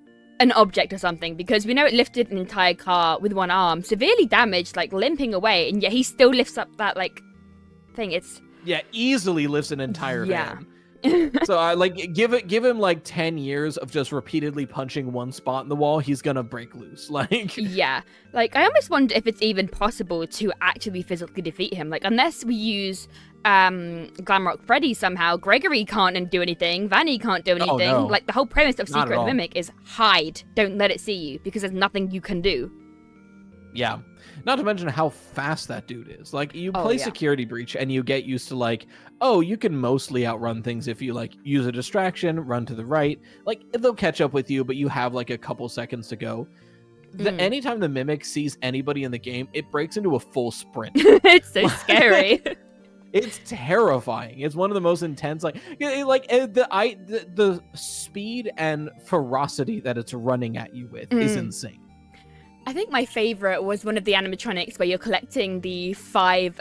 an object or something, because we know it lifted an entire car with one arm, severely damaged, like limping away, and yet he still lifts up that like thing. It's easily lifts an entire van. So I like give him like 10 years of just repeatedly punching one spot in the wall, he's gonna break loose. Like, yeah, like I almost wonder if it's even possible to actually physically defeat him. Like, unless we use Glamrock Freddy somehow, Gregory can't do anything, Vanny can't do anything. Oh, no. Like, the whole premise of Secret of the Mimic is hide, don't let it see you, because there's nothing you can do. Yeah. Not to mention how fast that dude is. Like, you play Security Breach and you get used to like, oh, you can mostly outrun things if you like use a distraction, run to the right. Like, they'll catch up with you, but you have like a couple seconds to go. Anytime the Mimic sees anybody in the game, it breaks into a full sprint. It's so scary. It's terrifying. It's one of the most intense, the speed and ferocity that it's running at you with is insane. I think my favorite was one of the animatronics where you're collecting the 5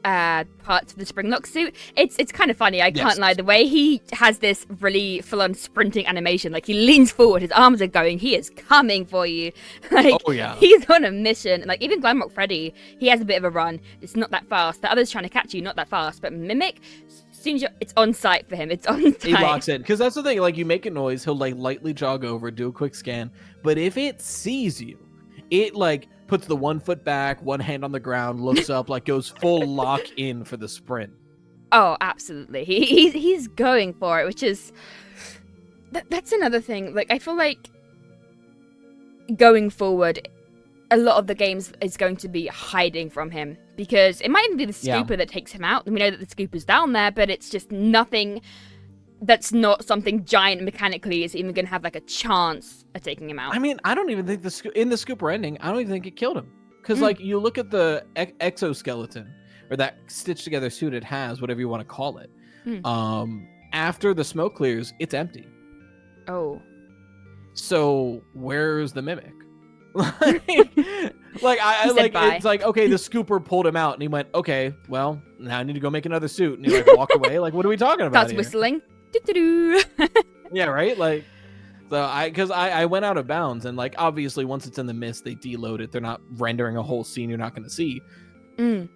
parts of the Springlock suit. It's kind of funny, I can't lie. The way he has this really full-on sprinting animation, like he leans forward, his arms are going, he is coming for you. Like, he's on a mission. Like even Glamrock Freddy, he has a bit of a run. It's not that fast. The others trying to catch you, not that fast. But Mimic, as soon as it's on sight for him. It's on sight. He locks in. Because that's the thing, like you make a noise, he'll like lightly jog over, do a quick scan. But if it sees you, it like puts the 1 foot back, one hand on the ground, looks up, like goes full lock in for the sprint. Oh, absolutely. He's going for it, which is that's another thing. Like I feel like going forward, a lot of the games is going to be hiding from him because it might even be the scooper that takes him out. We know that the scooper's down there, but it's just nothing that's not something giant mechanically is even going to have like a chance of taking him out. I mean, I don't even think in the scooper ending, I don't even think it killed him. Because like you look at the exoskeleton or that stitched together suit it has, whatever you want to call it. After the smoke clears, it's empty. Oh. So where's the Mimic? It's like, okay, the scooper pulled him out and he went, okay, well, now I need to go make another suit. And he like walked away. Like, what are we talking about? That's whistling. Doo-doo-doo. Yeah, right? Like, so I went out of bounds and like, obviously once it's in the mist, they deload it. They're not rendering a whole scene you're not going to see.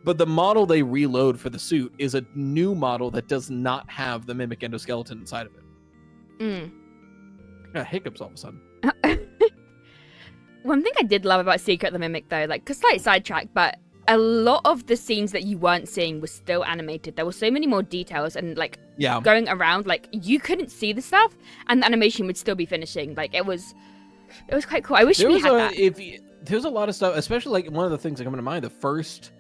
But the model they reload for the suit is a new model that does not have the Mimic endoskeleton inside of it. Got hiccups all of a sudden. One thing I did love about Secret the Mimic, though, like, a slight sidetrack, but a lot of the scenes that you weren't seeing were still animated. There were so many more details and, like, going around, like, you couldn't see the stuff, and the animation would still be finishing. Like, it was quite cool. I wish we had that. There's a lot of stuff, especially, like, one of the things that come to mind, the first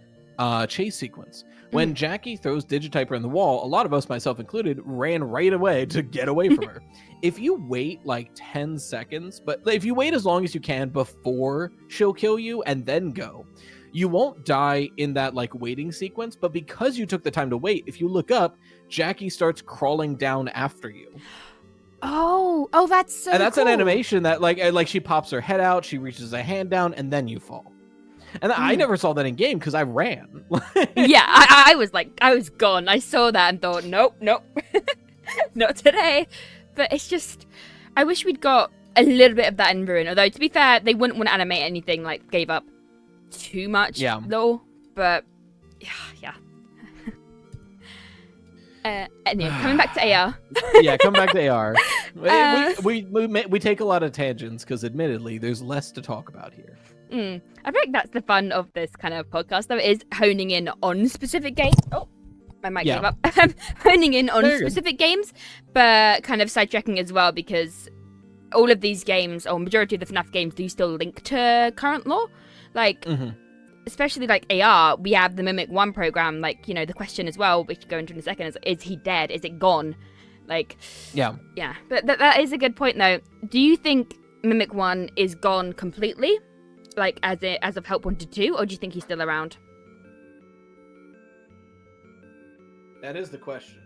chase sequence. When Jackie throws Digityper in the wall, a lot of us, myself included, ran right away to get away from her. If you wait like 10 seconds, but if you wait as long as you can before she'll kill you and then go, you won't die in that like waiting sequence. But because you took the time to wait, if you look up, Jackie starts crawling down after you. Oh, that's so cool. And that's an animation that like she pops her head out, she reaches a hand down, and then you fall. And I never saw that in game because I ran. Yeah, I was gone. I saw that and thought, nope, not today. But it's just, I wish we'd got a little bit of that in Ruin. Although, to be fair, they wouldn't want to animate anything, like, gave up too much, though. But, yeah. Anyway, coming back to AR. Yeah, come back to AR. We take a lot of tangents because, admittedly, there's less to talk about here. I think that's the fun of this kind of podcast, though, is honing in on specific games. Oh, my mic gave up. Honing in on specific games, but kind of sidetracking as well, because all of these games, or majority of the FNAF games, do still link to current lore. Like, especially like AR, we have the Mimic 1 program, like, you know, the question as well, which go into in a second, is he dead? Is it gone? Like, yeah. But that is a good point, though. Do you think Mimic 1 is gone completely? Like, as of Help Wanted 2, or do you think he's still around? That is the question.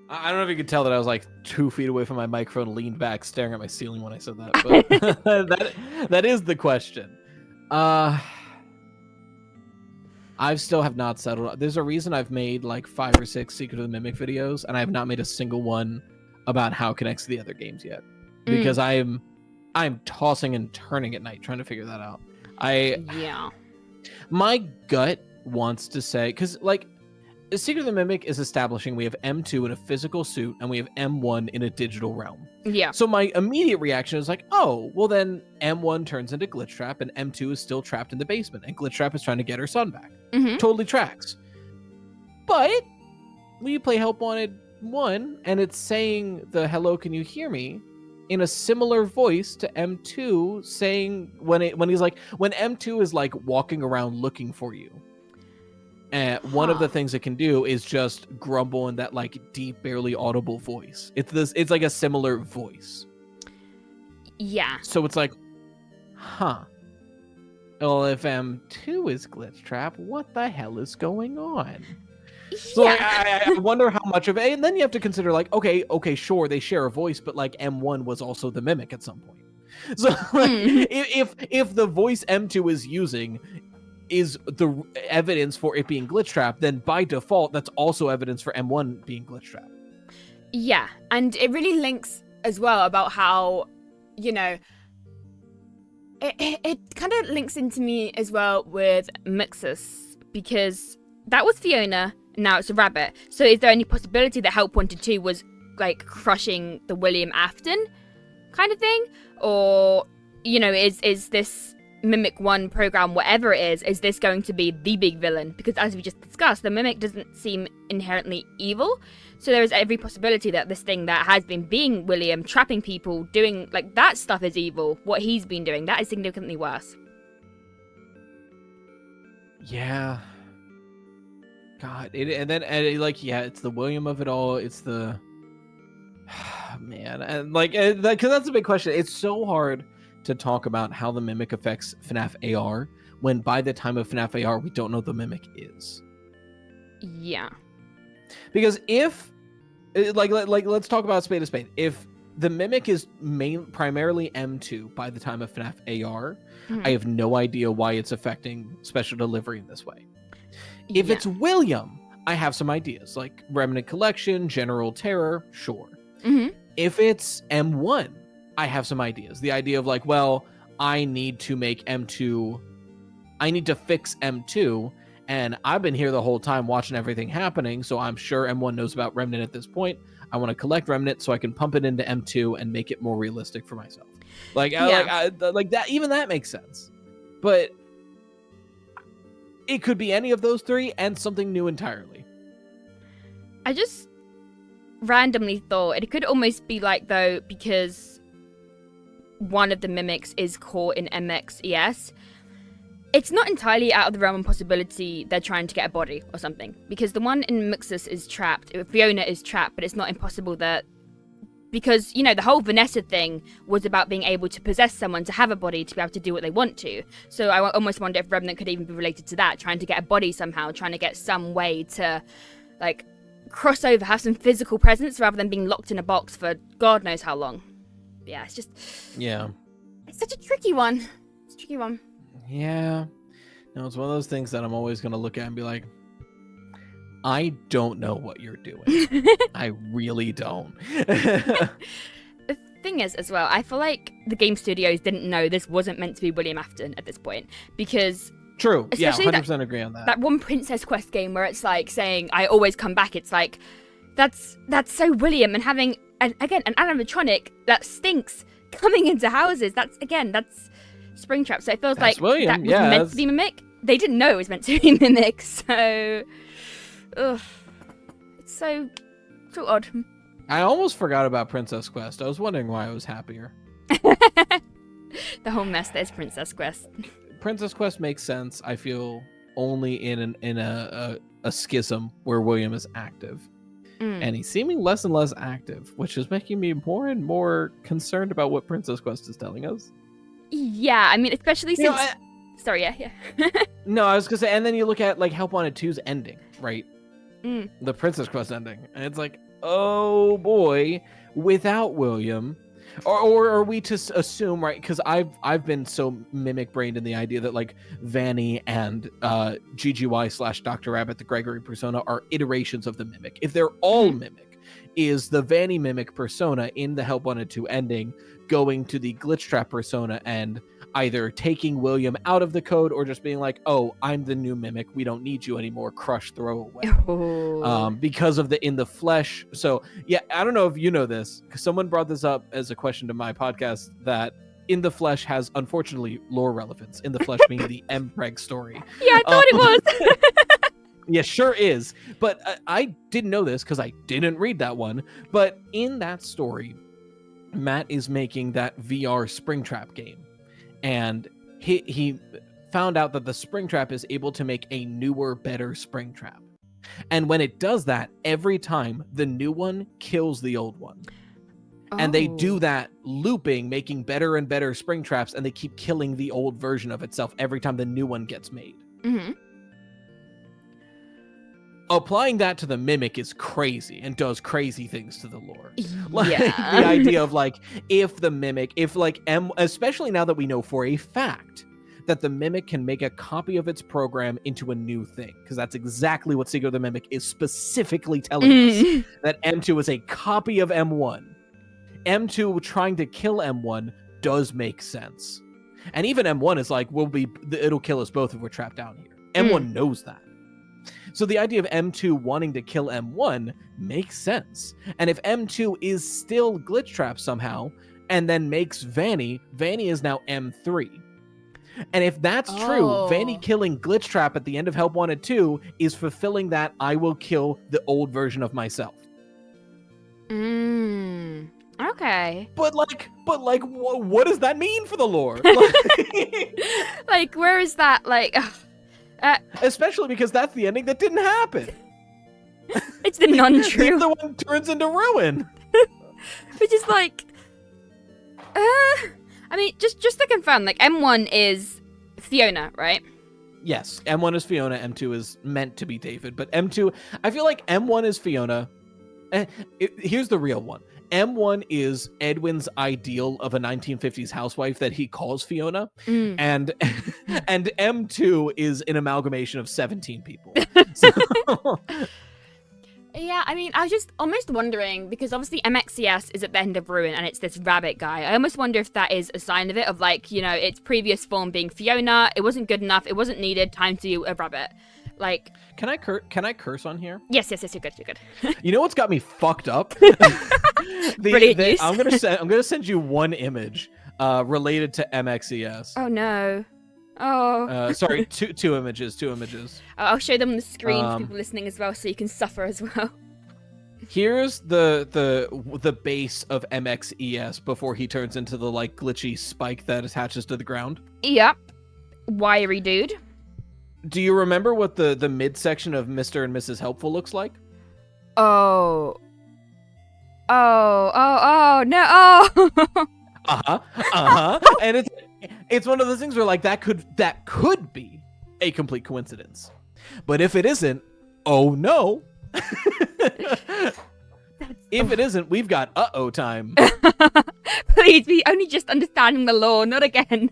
I don't know if you could tell that I was like 2 feet away from my microphone, leaned back, staring at my ceiling when I said that. But that is the question. I still have not settled. There's a reason I've made like 5 or 6 Secret of the Mimic videos, and I have not made a single one about how it connects to the other games yet. Because I'm tossing and turning at night trying to figure that out. My gut wants to say, because like Secret of the Mimic is establishing we have M2 in a physical suit and we have M1 in a digital realm. Yeah. So my immediate reaction is like, oh, well then M1 turns into Glitchtrap and M2 is still trapped in the basement and Glitchtrap is trying to get her son back. Totally tracks. But when you play Help Wanted 1 and it's saying the hello, can you hear me? In a similar voice to M2 saying when M2 is like walking around looking for you. And one of the things it can do is just grumble in that like deep, barely audible voice. It's like a similar voice. Yeah. So it's like, huh. Well, if M2 is glitch trap, what the hell is going on? So like, I wonder how much of it, and then you have to consider like, okay, sure, they share a voice, but like M1 was also the mimic at some point. So like, if the voice M2 is using is the evidence for it being glitch trap, then by default, that's also evidence for M1 being glitch trap. Yeah, and it really links as well about how, you know, it kind of links into me as well with Mixus, because that was Fiona, now it's a rabbit. So is there any possibility that Help Wanted 2 was like crushing the William Afton kind of thing? Or, you know, is this Mimic 1 program, whatever it is this going to be the big villain? Because as we just discussed, the Mimic doesn't seem inherently evil. So there is every possibility that this thing that has been being William, trapping people, doing like that stuff is evil. What he's been doing, that is significantly worse. Yeah. God, it's the William of it all. It's the man, and like, because that's a big question. It's so hard to talk about how the Mimic affects FNAF AR when by the time of FNAF AR we don't know the Mimic is. Yeah. Because if let's talk about spade to spade. If the Mimic is primarily M2 by the time of FNAF AR, I have no idea why it's affecting special delivery in this way. If it's William, I have some ideas, like Remnant Collection, General Terror, sure. If it's M1, I have some ideas. The idea of like, well, I need to fix M2, and I've been here the whole time watching everything happening, so I'm sure M1 knows about Remnant at this point. I want to collect Remnant so I can pump it into M2 and make it more realistic for myself. Like that, even that makes sense. But it could be any of those three and something new entirely. I just randomly thought it could almost be like, though, because one of the mimics is caught in MXES, it's not entirely out of the realm of possibility they're trying to get a body or something. Because the one in Mixus is trapped, Fiona is trapped, but it's not impossible that... Because, you know, the whole Vanessa thing was about being able to possess someone, to have a body, to be able to do what they want to. So I almost wonder if Remnant could even be related to that, trying to get a body somehow, trying to get some way to, like, cross over, have some physical presence, rather than being locked in a box for God knows how long. Yeah, it's just... Yeah. It's such a tricky one. It's a tricky one. Yeah. No, it's one of those things that I'm always going to look at and be like, I don't know what you're doing. I really don't. The thing is, as well, I feel like the game studios didn't know this wasn't meant to be William Afton at this point, because... True. Yeah, 100% agree on that. That one Princess Quest game where it's like saying, I always come back, it's like, that's so William, and having, again, an animatronic that stinks coming into houses, that's Springtrap. So it feels like William. That was meant to be Mimic. They didn't know it was meant to be Mimic, so... Ugh. It's so odd. I almost forgot about Princess Quest. I was wondering why I was happier. The whole mess that is Princess Quest. Princess Quest makes sense, I feel, only in a schism where William is active. And he's seeming less and less active, which is making me more and more concerned about what Princess Quest is telling us. Yeah, I mean, especially since... Sorry, yeah. No, I was going to say, and then you look at, like, Help Wanted 2's ending, right? The Princess Quest ending. And it's like, oh boy, without William... Or are we to assume, right? Because I've been so mimic brained in the idea that like Vanny and GGY/Dr. Rabbit, the Gregory persona, are iterations of the mimic. If they're all mimic, is the Vanny mimic persona in the Help Wanted 2 ending going to the Glitch Trap persona and either taking William out of the code or just being like, oh, I'm the new mimic, we don't need you anymore, crush, throw away. Because of the in the flesh. So yeah, I don't know if you know this, because someone brought this up as a question to my podcast, that in the flesh has unfortunately lore relevance. In the flesh being the Mpreg story. Yeah, I thought it was. Yeah, sure is. But I didn't know this because I didn't read that one. But in that story, Matt is making that VR Springtrap game. And he found out that the Springtrap is able to make a newer, better Springtrap. And when it does that, every time the new one kills the old one. And they do that looping, making better and better spring traps, and they keep killing the old version of itself every time the new one gets made. Mm-hmm. Applying that to the Mimic is crazy and does crazy things to the lore. Like, Yeah. the idea of, like, especially now that we know for a fact that the Mimic can make a copy of its program into a new thing, because that's exactly what Secret of the Mimic is specifically telling us, that M2 is a copy of M1. M2 trying to kill M1 does make sense. And even M1 is like, it'll kill us both if we're trapped down here. M1 knows that. So the idea of M2 wanting to kill M1 makes sense. And if M2 is still glitch trapped somehow, and then makes Vanny is now M3. And if that's true, Vanny killing glitch trap at the end of Help Wanted 2 is fulfilling that I will kill the old version of myself. Okay. But what does that mean for the lore? Like, where is that? Like, especially because that's the ending that didn't happen. it's the non-true. The one turns into ruin. Which is like, I mean, just to confirm, like, M1 is Fiona, right? Yes, M1 is Fiona, M2 is meant to be David, but M2, I feel like M1 is Fiona. Here's the real one. M1 is Edwin's ideal of a 1950s housewife that he calls Fiona, and M2 is an amalgamation of 17 people. So, yeah, I mean, I was just almost wondering, because obviously MXCS is at the end of Ruin, and it's this rabbit guy. I almost wonder if that is a sign of it, of like, you know, its previous form being Fiona, it wasn't good enough, it wasn't needed, time to do a rabbit. Like, can I curse on here? Yes, you're good. You know what's got me fucked up? Brilliant news. I'm gonna send you one image related to MXES. Oh no. Oh. Sorry, two images. I'll show them on the screen for people listening as well, so you can suffer as well. Here's the base of MXES before he turns into the like glitchy spike that attaches to the ground. Yep. Wiry dude. Do you remember what the midsection of Mr. and Mrs. Helpful looks like? Oh no. And it's one of those things where like that could be a complete coincidence. But if it isn't, oh no. If it isn't, we've got time. Please, we only just understanding the law, not again.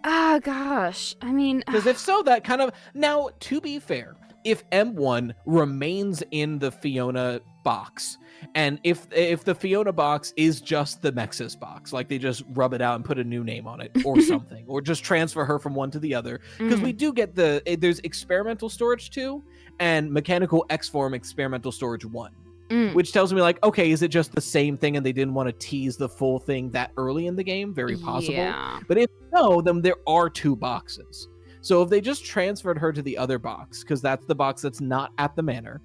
Oh gosh, I mean, because if so, that kind of, now to be fair, if M1 remains in the Fiona box, and if the Fiona box is just the Mexis box, like they just rub it out and put a new name on it or something, or just transfer her from one to the other, because we do get there's experimental storage 2 and mechanical X-Form experimental storage 1. Which tells me, like, okay, is it just the same thing and they didn't want to tease the full thing that early in the game? Very possible. Yeah. But if so, then there are 2 boxes. So if they just transferred her to the other box, because that's the box that's not at the manor,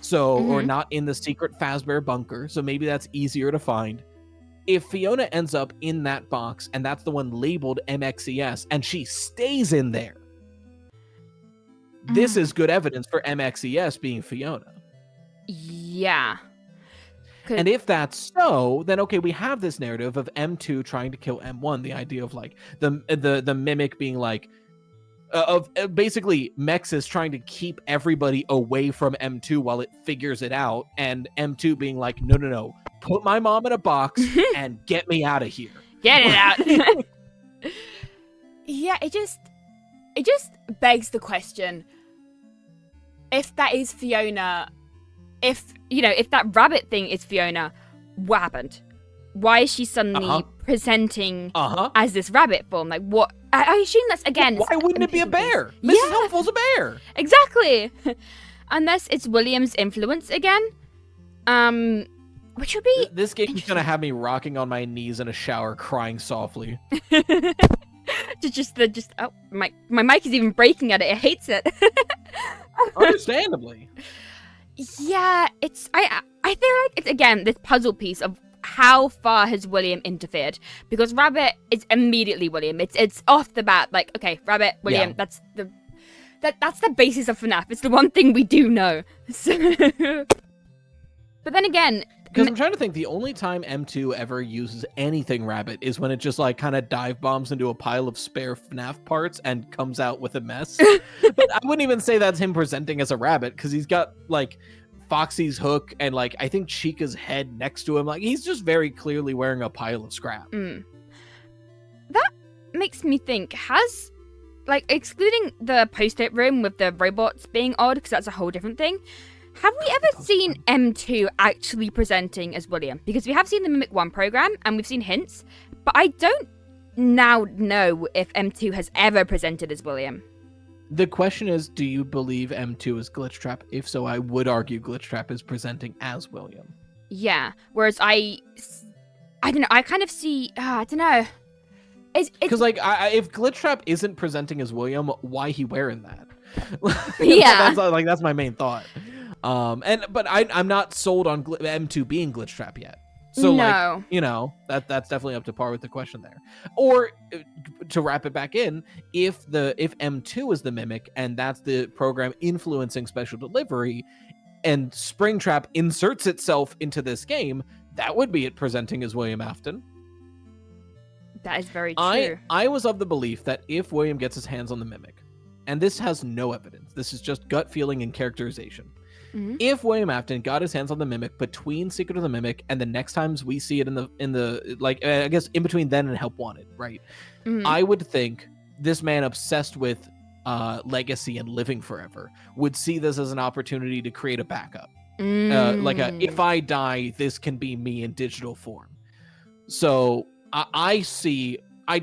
so or not in the secret Fazbear bunker, so maybe that's easier to find. If Fiona ends up in that box, and that's the one labeled MXES, and she stays in there, this is good evidence for MXES being Fiona. Yeah. And if that's so, then okay, we have this narrative of M2 trying to kill M1. The idea of like the Mimic being like, basically Mexis trying to keep everybody away from M2 while it figures it out, and M2 being like, no, put my mom in a box and get me out of here. Get it out. Yeah, it just begs the question: if that is Fiona. If that rabbit thing is Fiona, what happened? Why is she suddenly presenting as this rabbit form? Like, what? I assume that's, again... Why wouldn't it be a bear? Yeah. Mrs. Helpful's a bear. Exactly. Unless it's William's influence again. Which would be... This game is going to have me rocking on my knees in a shower, crying softly. My mic is even breaking at it. It hates it. Understandably. Yeah, I feel like it's, again, this puzzle piece of how far has William interfered, because Rabbit is immediately William. It's off the bat, like, okay, Rabbit, William, that's the basis of FNAF. It's the one thing we do know. So... But then again, Because I'm trying to think, the only time M2 ever uses anything rabbit is when it just like kind of dive bombs into a pile of spare FNAF parts and comes out with a mess. But I wouldn't even say that's him presenting as a rabbit, because he's got like Foxy's hook and like I think Chica's head next to him. Like he's just very clearly wearing a pile of scrap. That makes me think, has, like, excluding the post-it room with the robots being odd, because that's a whole different thing, have we ever seen M2 actually presenting as William? Because we have seen the Mimic 1 program, and we've seen hints, but I don't now know if M2 has ever presented as William. The question is, do you believe M2 is Glitchtrap? If so, I would argue Glitchtrap is presenting as William. Yeah, whereas I don't know, I kind of see, I don't know. Because like, if Glitchtrap isn't presenting as William, why he wearing that? Yeah. That's my main thought. But I'm not sold on M2 being Glitchtrap yet. So no. like, you know, that's definitely up to par with the question there. Or to wrap it back in, if M2 is the Mimic and that's the program influencing special delivery, and Springtrap inserts itself into this game, that would be it presenting as William Afton. That is very true. I was of the belief that if William gets his hands on the Mimic, and this has no evidence, this is just gut feeling and characterization. Mm-hmm. If William Afton got his hands on the Mimic between Secret of the Mimic and the next times we see it in the like, I guess in between then and Help Wanted, right? Mm-hmm. I would think this man obsessed with legacy and living forever would see this as an opportunity to create a backup. Like if I die, this can be me in digital form. So I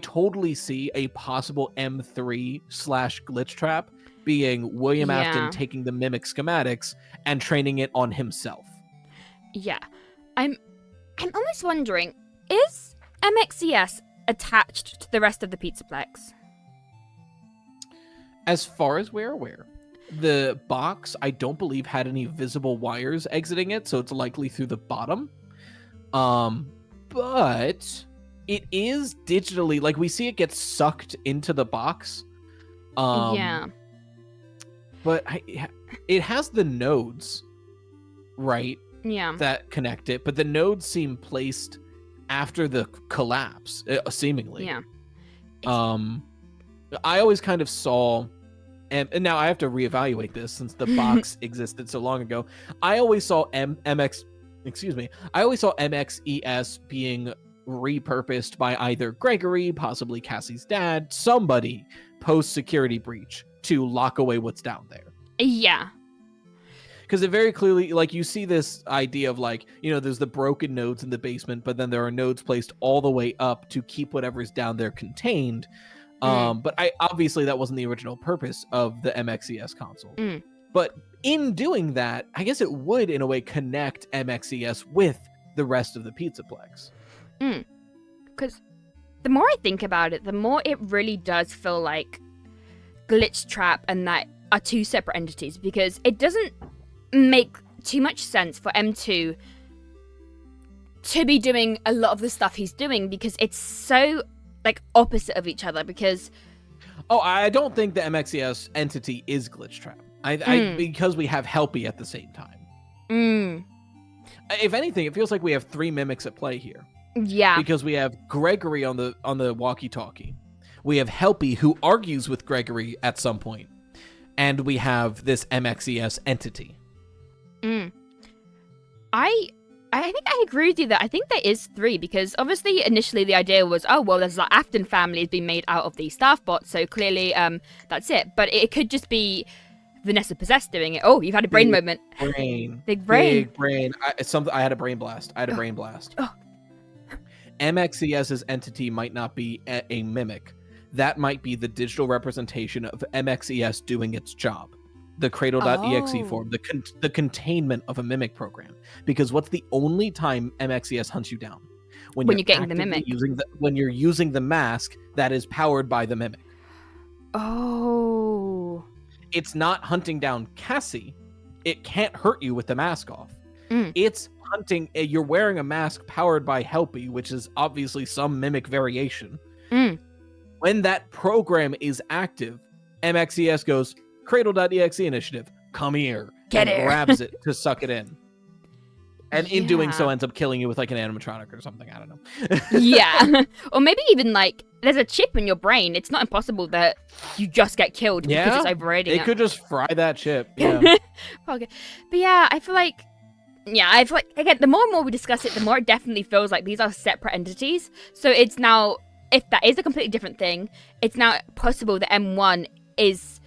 totally see a possible M3/Glitchtrap being William Afton taking the Mimic schematics and training it on himself. Yeah. I'm almost wondering, is MXES attached to the rest of the Pizzaplex? As far as we're aware, the box, I don't believe, had any visible wires exiting it, so it's likely through the bottom. But it is digitally, like, we see it get sucked into the box. Yeah. But it has the nodes, right? Yeah. That connect it, but the nodes seem placed after the collapse, seemingly. Yeah. I always kind of saw, and now I have to reevaluate this since the box existed so long ago. I always saw MXES being repurposed by either Gregory, possibly Cassie's dad, somebody post security breach to lock away what's down there. Yeah. Because it very clearly, like, you see this idea of, like, you know, there's the broken nodes in the basement, but then there are nodes placed all the way up to keep whatever's down there contained. But obviously that wasn't the original purpose of the MXES console. But in doing that, I guess it would, in a way, connect MXES with the rest of the Pizzaplex. Because the more I think about it, the more it really does feel like Glitchtrap and that are two separate entities, because it doesn't make too much sense for M2 to be doing a lot of the stuff he's doing, because it's so, like, opposite of each other. Because I don't think the MXES entity is Glitchtrap. Because we have Helpy at the same time. If anything, it feels like we have three mimics at play here. Yeah. Because we have Gregory on the walkie-talkie. We have Helpy, who argues with Gregory at some point. And we have this MXES entity. I think I agree with you that I think there is three, because obviously initially the idea was, oh, well, there's like Afton family has been made out of these staff bots, so clearly that's it. But it could just be Vanessa Possessed doing it. Oh, you've had a brain moment. Big brain. I had a brain blast. Oh. MXES's entity might not be a mimic. That might be the digital representation of MXES doing its job. The Cradle.exe form, the containment of a mimic program. Because what's the only time MXES hunts you down? When you're getting the mimic. When you're using the mask that is powered by the mimic. Oh. It's not hunting down Cassie. It can't hurt you with the mask off. It's hunting. You're wearing a mask powered by Helpy, which is obviously some mimic variation. When that program is active, MXES goes, Cradle.exe initiative, come here. Get and it. Grabs it to suck it in. And in doing so Yeah. ends up killing you with like an animatronic or something. I don't know. Yeah. Or maybe even like there's a chip in your brain. It's not impossible that you just get killed because it's overriding It it. could just fry that chip. Yeah. Okay. But yeah, I feel like again, the more and more we discuss it, the more it definitely feels like these are separate entities. So it's now, if that is a completely different thing, it's now possible that M1 is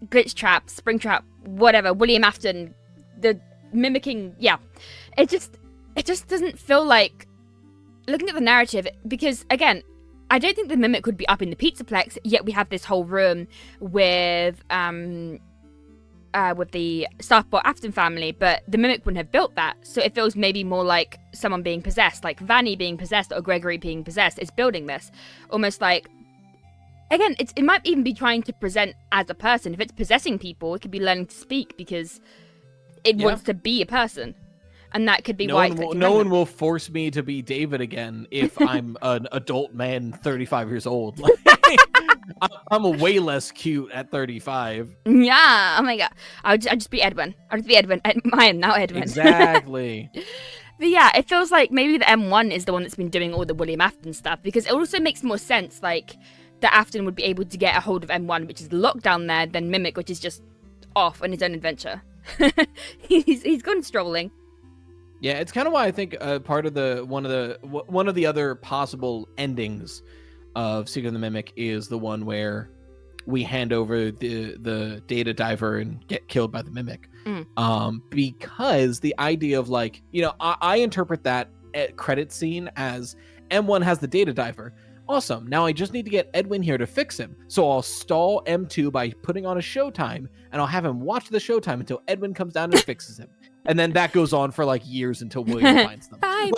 Glitch Trap, Springtrap, whatever, William Afton, the mimicking. Yeah, it just doesn't feel like, looking at the narrative, because again, I don't think the mimic would be up in the Pizzaplex, yet we have this whole room with the Staffbot Afton family, but the mimic wouldn't have built that, so it feels maybe more like someone being possessed, like Vanny being possessed or Gregory being possessed is building this. Almost like, again, it might even be trying to present as a person. If it's possessing people, it could be learning to speak because it wants to be a person. And that could be why no one will force me to be David again if I'm an adult man 35 years old. I'm a way less cute at 35. Yeah, oh my god. I'd just be Edwin. I'd just be Edwin. I am now Edwin. Exactly. But yeah, it feels like maybe the M1 is the one that's been doing all the William Afton stuff, because it also makes more sense, like, that Afton would be able to get a hold of M1, which is locked down there, than Mimic, which is just off on his own adventure. he's gone strolling. Yeah, it's kind of why I think part of one of the other possible endings of Secret of the Mimic is the one where we hand over the data diver and get killed by the Mimic. Because the idea of, like, you know, I interpret that credit scene as M1 has the data diver. Awesome. Now I just need to get Edwin here to fix him. So I'll stall M2 by putting on a showtime, and I'll have him watch the showtime until Edwin comes down and fixes him. And then that goes on for like years until William finds them. Bye.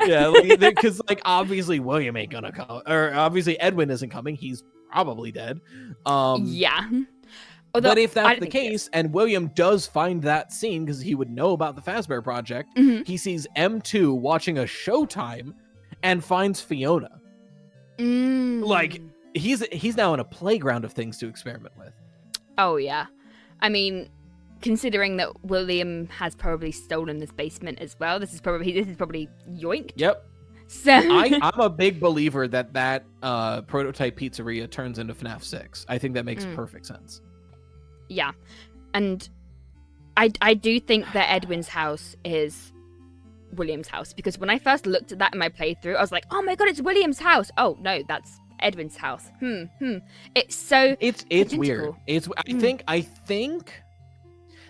Yeah, because like obviously William ain't gonna come, or obviously Edwin isn't coming. He's probably dead. Yeah. Although, but if that's the case, and William does find that scene because he would know about the Fazbear Project, he sees M2 watching a showtime and finds Fiona. Like he's now in a playground of things to experiment with. Oh yeah, I mean, considering that William has probably stolen this basement as well, this is probably yoinked. Yep. So I'm a big believer that prototype pizzeria turns into FNAF 6. I think that makes perfect sense. Yeah, and I do think that Edwin's house is William's house, because when I first looked at that in my playthrough, I was like, oh my god, it's William's house. Oh no, that's Edwin's house. It's so it's weird. I think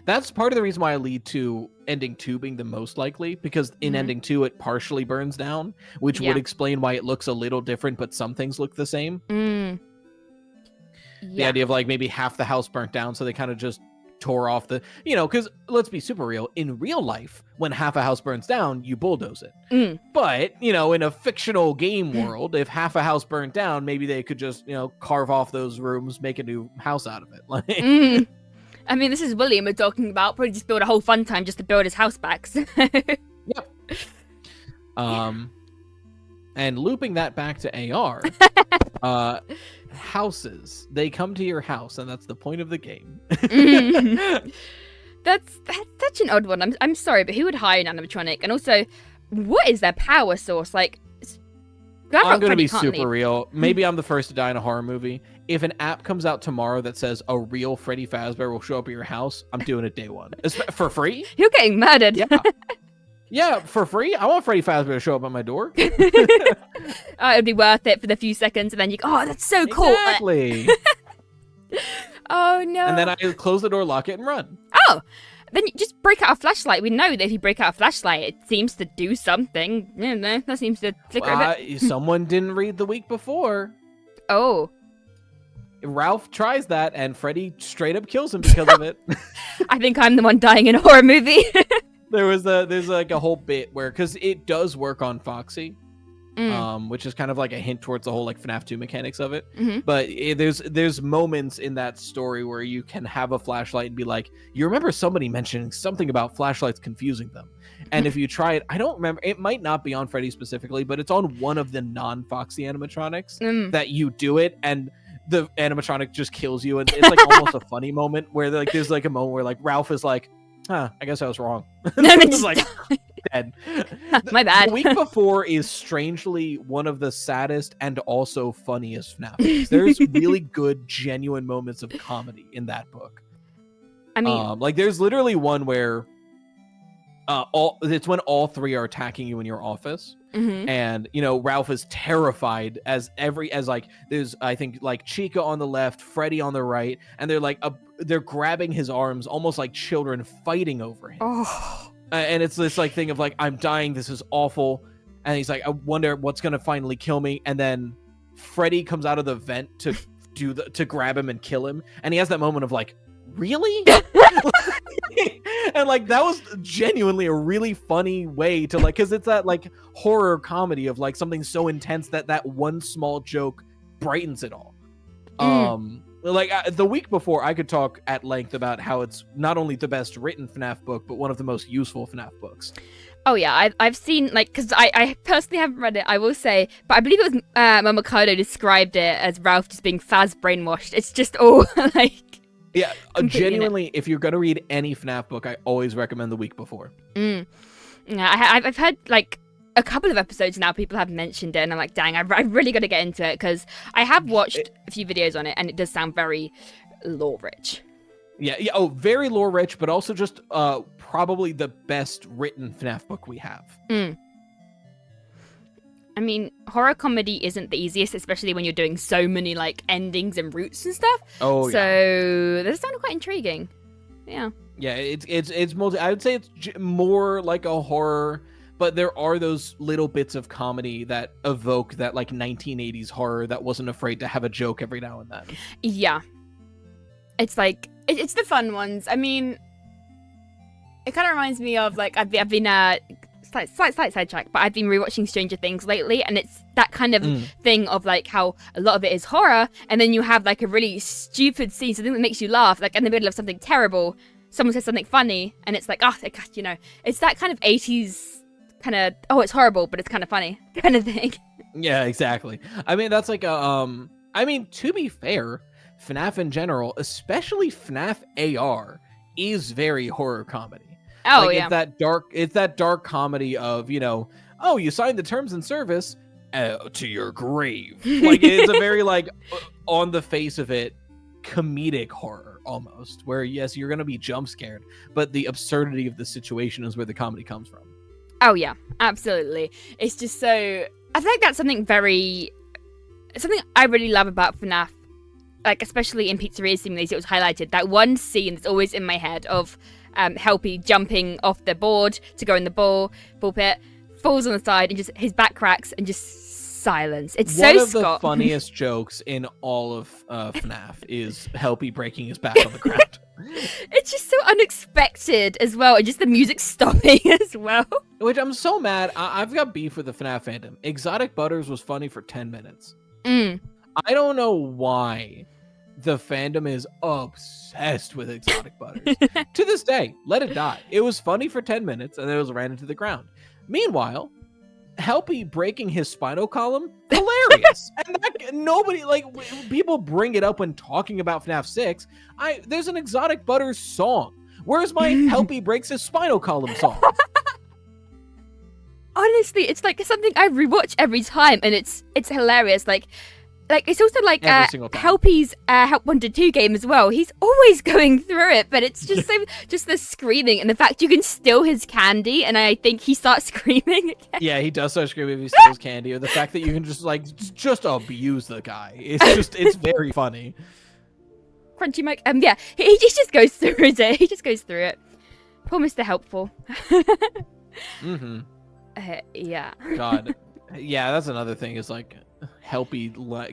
that's part of the reason why I lead to ending 2 being the most likely, because in ending 2 it partially burns down, which would explain why it looks a little different, but some things look the same. The idea of like maybe half the house burnt down, so they kind of just tore off the, you know, because let's be super real, in real life when half a house burns down you bulldoze it, but you know, in a fictional game world, if half a house burnt down, maybe they could just, you know, carve off those rooms, make a new house out of it. Like I mean, this is William we're talking about, probably just build a whole fun time just to build his house back. Yep. And looping that back to AR, houses, they come to your house, and that's the point of the game. That's such an odd one. I'm sorry, but who would hire an animatronic? And also, what is their power source? Like, I'm gonna be super real. Maybe I'm the first to die in a horror movie. If an app comes out tomorrow that says a real Freddy Fazbear will show up at your house, I'm doing it day one. For free? You're getting murdered. Yeah. Yeah, for free? I want Freddy Fazbear to show up at my door. It'd be worth it for the few seconds, and then you go, oh, that's so cool. Exactly. Oh, no. And then I close the door, lock it, and run. Oh, then you just break out a flashlight. We know that if you break out a flashlight, it seems to do something. You know, that seems to flicker a bit. Someone didn't read the week before. Oh. Ralph tries that, and Freddy straight up kills him because of it. I think I'm the one dying in a horror movie. There's like a whole bit where, because it does work on Foxy, which is kind of like a hint towards the whole like FNAF 2 mechanics of it. But there's moments in that story where you can have a flashlight and be like, you remember somebody mentioning something about flashlights confusing them, and if you try it, I don't remember, it might not be on Freddy specifically, but it's on one of the non-Foxy animatronics that you do it, and the animatronic just kills you, and it's like almost a funny moment where like there's like a moment where like Ralph is like, I guess I was wrong. No, It was like dead. My bad. The week before is strangely one of the saddest and also funniest FNAF books. There's really good, genuine moments of comedy in that book. I mean, like there's literally one where it's when all three are attacking you in your office. And Ralph is terrified as like there's I think like Chica on the left, Freddy on the right, and they're like they're grabbing his arms almost like children fighting over him. And it's this like thing of like, I'm dying, this is awful. And he's like, I wonder what's gonna finally kill me. And then Freddy comes out of the vent to grab him and kill him, and he has that moment of like, really? And like that was genuinely a really funny way to like, because it's that like horror comedy of like something so intense that one small joke brightens it all. Like the week before, I could talk at length about how it's not only the best written FNAF book, but one of the most useful FNAF books. Oh yeah, I've seen, like, because I personally haven't read it, I will say, but I believe it was Momokado described it as Ralph just being Faz brainwashed. It's just all like. Yeah, genuinely, if you're gonna read any FNAF book, I always recommend the week before. Yeah, I've heard like a couple of episodes now. People have mentioned it, and I'm like, dang, I've really got to get into it because I have watched a few videos on it, and it does sound very lore rich. Yeah. Oh, very lore rich, but also just probably the best written FNAF book we have. I mean, horror comedy isn't the easiest, especially when you're doing so many like endings and roots and stuff. Oh, so yeah. This sounded quite intriguing. Yeah. Yeah, it's mostly, I would say it's more like a horror, but there are those little bits of comedy that evoke that like 1980s horror that wasn't afraid to have a joke every now and then. Yeah. It's like it's the fun ones. I mean, it kind of reminds me of like I've been slight sidetrack, but I've been rewatching Stranger Things lately, and it's that kind of thing of like how a lot of it is horror, and then you have like a really stupid scene, something that makes you laugh, like in the middle of something terrible, someone says something funny, and it's like, it's that kind of 80s kind of, it's horrible, but it's kind of funny kind of thing. Yeah, exactly. I mean, that's like I mean, to be fair, FNAF in general, especially FNAF AR, is very horror comedy. Oh, like, yeah. It's that dark comedy of, you signed the terms and service to your grave. Like, it's a very, like, on the face of it, comedic horror, almost. Where, yes, you're going to be jump scared, but the absurdity of the situation is where the comedy comes from. Oh, yeah, absolutely. It's just so... I think that's something I really love about FNAF. Like, especially in Pizzeria Simulator, it was highlighted. That one scene that's always in my head of... Helpy jumping off the board to go in the ball pit, falls on the side, and just his back cracks, and just silence. It's one so of the funniest jokes in all of FNAF is Helpy breaking his back on the ground. It's just so unexpected as well, and just the music stopping as well. Which I'm so mad. I've got beef with the FNAF fandom. Exotic Butters was funny for 10 minutes. I don't know why the fandom is obsessed with Exotic Butters. To this day, let it die. It was funny for 10 minutes, and then it was ran into the ground. Meanwhile, Helpy breaking his spinal column, hilarious. And nobody, like, people bring it up when talking about FNAF 6. There's an Exotic Butters song. Where's my Helpy breaks his spinal column song? Honestly, it's like something I rewatch every time, and it's hilarious. Like it's also like Helpy's Help 1 to 2 game as well. He's always going through it, but it's just just the screaming and the fact you can steal his candy, and I think he starts screaming again. Yeah, he does start screaming if he steals candy, or the fact that you can just abuse the guy. It's very funny. Crunchy Mike, yeah, he just goes through it. He just goes through it. Poor Mr. Helpful. Yeah. God. Yeah, that's another thing. Is like. Helpy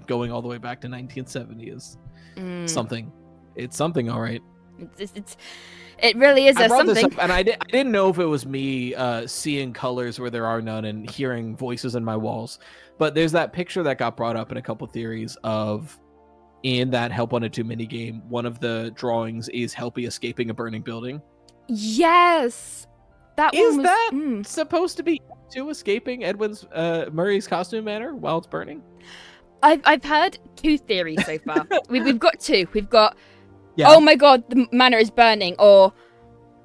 going all the way back to 1970 is something. It's something, all right. It really is. I brought something. this up, and I didn't know if it was me seeing colors where there are none and hearing voices in my walls. But there's that picture that got brought up in a couple theories of in that Help 1 to 2 minigame. One of the drawings is Helpy escaping a burning building. Yes, that supposed to be to escaping Edwin's Murray's costume manor while it's burning? I've heard 2 theories so far. We've got 2. We've got oh my god, the manor is burning, or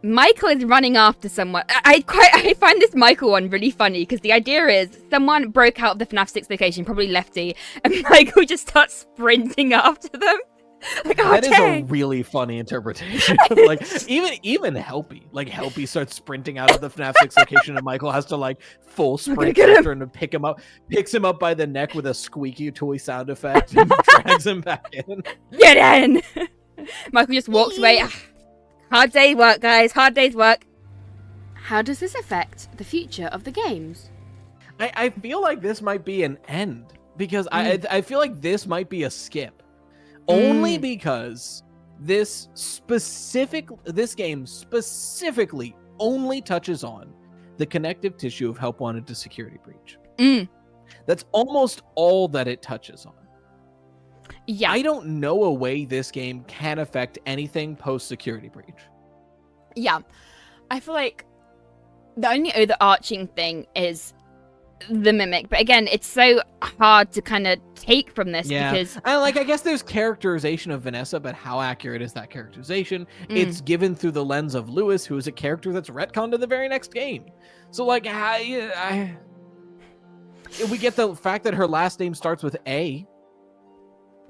Michael is running after someone. I find this Michael one really funny because the idea is someone broke out of the FNAF 6 location, probably Lefty, and Michael just starts sprinting after them. Like, oh, that is a dang. really funny interpretation. Like even Helpy, like Helpy starts sprinting out of the FNAF 6 location, and Michael has to like full sprint after him to pick him up, picks him up by the neck with a squeaky toy sound effect, and drags him back in. Get in. Michael just walks away. Hard day's work, guys. Hard day's work. How does this affect the future of the games? I feel like this might be an end because I feel like this might be a skip, only because this game specifically only touches on the connective tissue of Help Wanted to Security Breach. That's almost all that it touches on. Yeah. I don't know a way this game can affect anything post-Security Breach. Yeah. I feel like the only overarching thing is the Mimic. But again, it's so hard to kind of take from this because... I guess there's characterization of Vanessa, but how accurate is that characterization? It's given through the lens of Lewis, who is a character that's retconned to the very next game. So, like, we get the fact that her last name starts with A,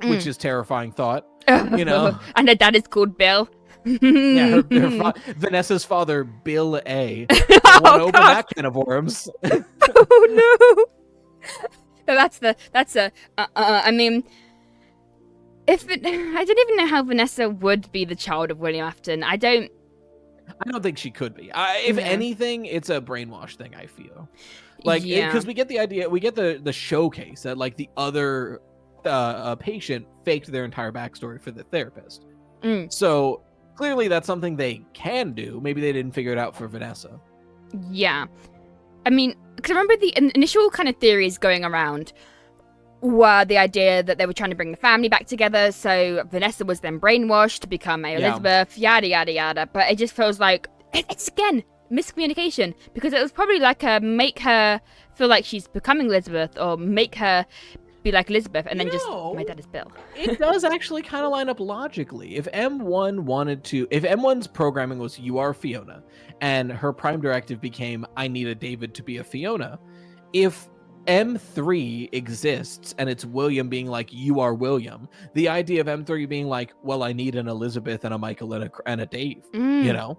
which is terrifying thought, you know. And her dad is called Bill. Yeah, Vanessa's father, Bill A. Oh, open that can of worms. Oh no! I mean, I don't even know how Vanessa would be the child of William Afton. I don't think she could be. If anything, it's a brainwash thing. I feel like because we get the idea, we get the showcase that like the other patient faked their entire backstory for the therapist. So clearly that's something they can do. Maybe they didn't figure it out for Vanessa. Yeah. I mean, because I remember the initial kind of theories going around were the idea that they were trying to bring the family back together, so Vanessa was then brainwashed to become Elizabeth, yada, yada, yada. But it just feels like, it's again, miscommunication, because it was probably like make her feel like she's becoming Elizabeth, or make her be like Elizabeth, and then just, my dad is Bill. It does actually kind of line up logically. If M1's programming was you are Fiona, and her prime directive became I need a David to be a Fiona, if M3 exists and it's William being like you are William, the idea of M3 being like, well, I need an Elizabeth and a Michael and a Dave, you know,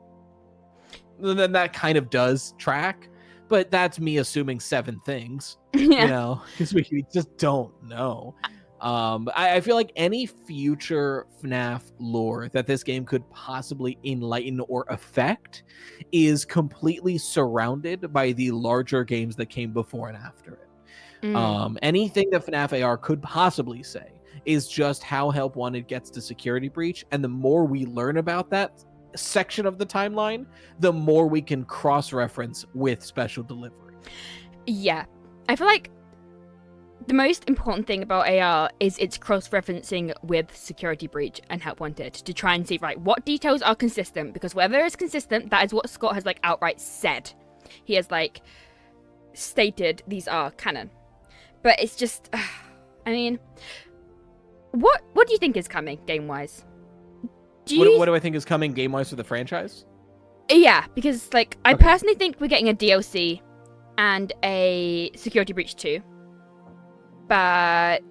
then that kind of does track. But that's me assuming 7 things, you know, because we just don't know. I feel like any future FNAF lore that this game could possibly enlighten or affect is completely surrounded by the larger games that came before and after it. Anything that FNAF AR could possibly say is just how Help Wanted gets to Security Breach, and the more we learn about that section of the timeline, the more we can cross-reference with Special Delivery. Yeah. I feel like the most important thing about AR is it's cross-referencing with Security Breach and Help Wanted to try and see, right, what details are consistent, because whatever is consistent, that is what Scott has, like, outright said. He has, like, stated these are canon. But it's just, I mean, what do you think is coming, game-wise? What do I think is coming game-wise for the franchise? Yeah, because, like, I personally think we're getting a DLC and a Security Breach 2. But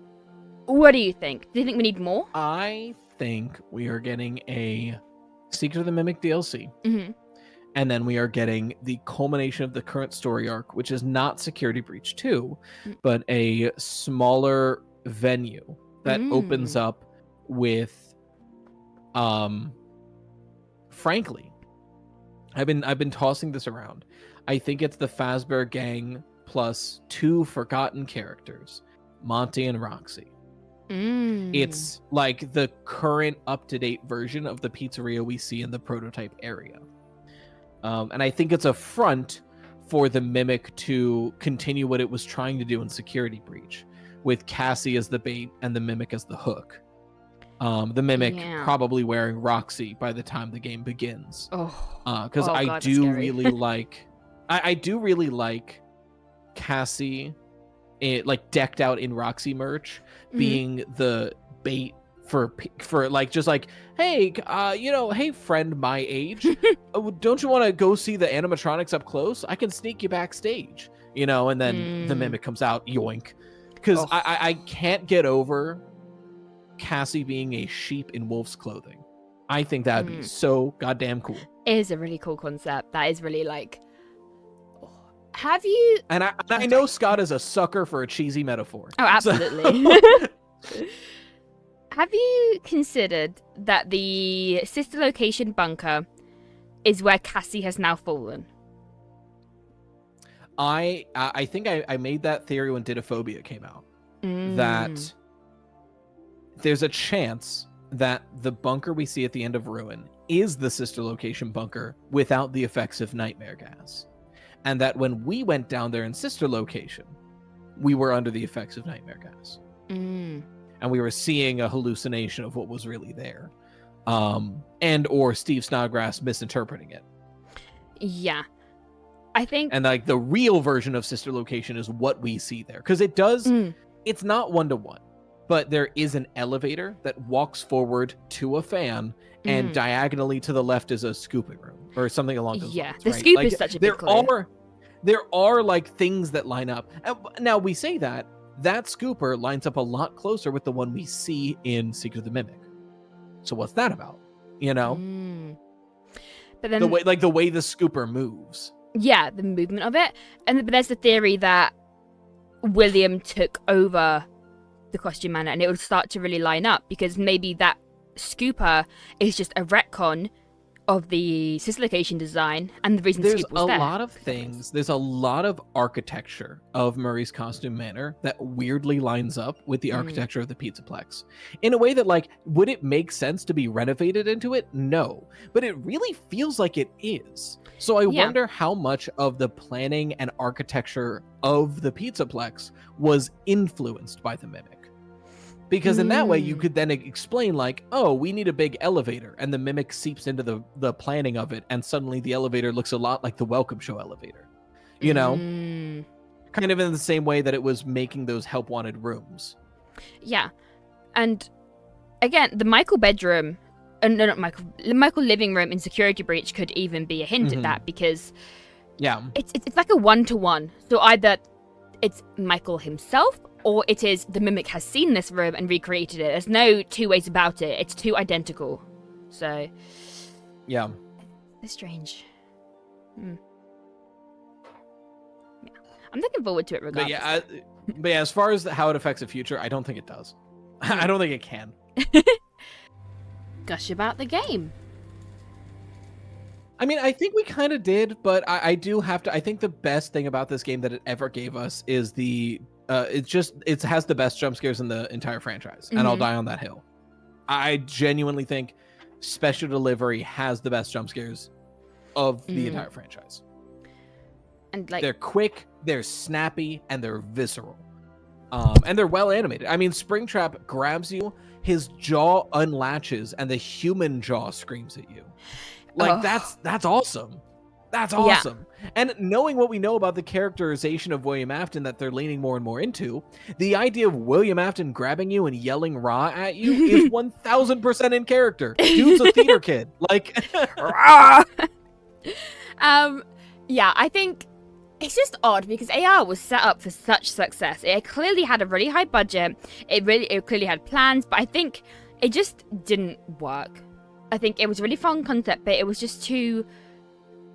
what do you think? Do you think we need more? I think we are getting a Secret of the Mimic DLC. Mm-hmm. And then we are getting the culmination of the current story arc, which is not Security Breach 2, but a smaller venue that opens up with frankly, I've been tossing this around. I think it's the Fazbear gang plus 2 forgotten characters, Monty and Roxy. It's like the current up-to-date version of the pizzeria we see in the prototype area. And I think it's a front for the Mimic to continue what it was trying to do in Security Breach, with Cassie as the bait and the Mimic as the hook. The Mimic probably wearing Roxy by the time the game begins. Because I do really like Cassie, like decked out in Roxy merch, being the bait for like just like, hey, hey friend my age, don't you want to go see the animatronics up close? I can sneak you backstage, and then the mimic comes out, yoink. Because I can't get over Cassie being a sheep in wolf's clothing. I think that would be so goddamn cool. It is a really cool concept. That is really like. Have you? And I know Scott is a sucker for a cheesy metaphor. Oh, absolutely. So... Have you considered that the sister location bunker is where Cassie has now fallen? I think I made that theory when Didophobia came out. That there's a chance that the bunker we see at the end of Ruin is the sister location bunker without the effects of nightmare gas. And that when we went down there in sister location, we were under the effects of nightmare gas. And we were seeing a hallucination of what was really there. And or Steve Snodgrass misinterpreting it. Yeah. I think... And like the real version of sister location is what we see there. Because it does... It's not 1-to-1. But there is an elevator that walks forward to a fan, and diagonally to the left is a scooping room. Or something along those lines. The right? scoop is such a big clue. There are like things that line up. Now we say that scooper lines up a lot closer with the one we see in Secret of the Mimic. So what's that about? But then the way the scooper moves. Yeah, the movement of it. But there's the theory that William took over the costume manor, and it would start to really line up because maybe that scooper is just a retcon of the sister location design and the reason there's Scoop was there. A lot of things. There's a lot of architecture of Murray's costume manor that weirdly lines up with the architecture of the Pizzaplex in a way that, like, would it make sense to be renovated into it? No, but it really feels like it is. So I wonder how much of the planning and architecture of the Pizzaplex was influenced by the Mimic. Because in that way, you could then explain, like, oh, we need a big elevator, and the Mimic seeps into the planning of it, and suddenly the elevator looks a lot like the Welcome Show elevator. Kind of in the same way that it was making those help wanted rooms. Yeah. And again, the Michael bedroom, not Michael, the Michael living room in Security Breach could even be a hint at that, because it's like a 1-to-1. So either it's Michael himself, or it is the Mimic has seen this room and recreated it. There's no two ways about it. It's two identical. So... Yeah. It's strange. Yeah. I'm looking forward to it regardless. But yeah, as far as how it affects the future, I don't think it does. I don't think it can. Gush about the game. I mean, I think we kind of did, but I do have to... I think the best thing about this game that it ever gave us is the... it has the best jump scares in the entire franchise, and I'll die on that hill. I genuinely think Special Delivery has the best jump scares of the entire franchise. And like, they're quick, they're snappy, and they're visceral. And they're well animated. I mean, Springtrap grabs you, his jaw unlatches, and the human jaw screams at you. Like, that's awesome. That's awesome. Yeah. And knowing what we know about the characterization of William Afton that they're leaning more and more into, the idea of William Afton grabbing you and yelling "rah" at you is 1000% in character. Dude's a theater kid. Like, rah! Yeah, I think it's just odd because AR was set up for such success. It clearly had a really high budget. It clearly had plans, but I think it just didn't work. I think it was a really fun concept, but it was just too...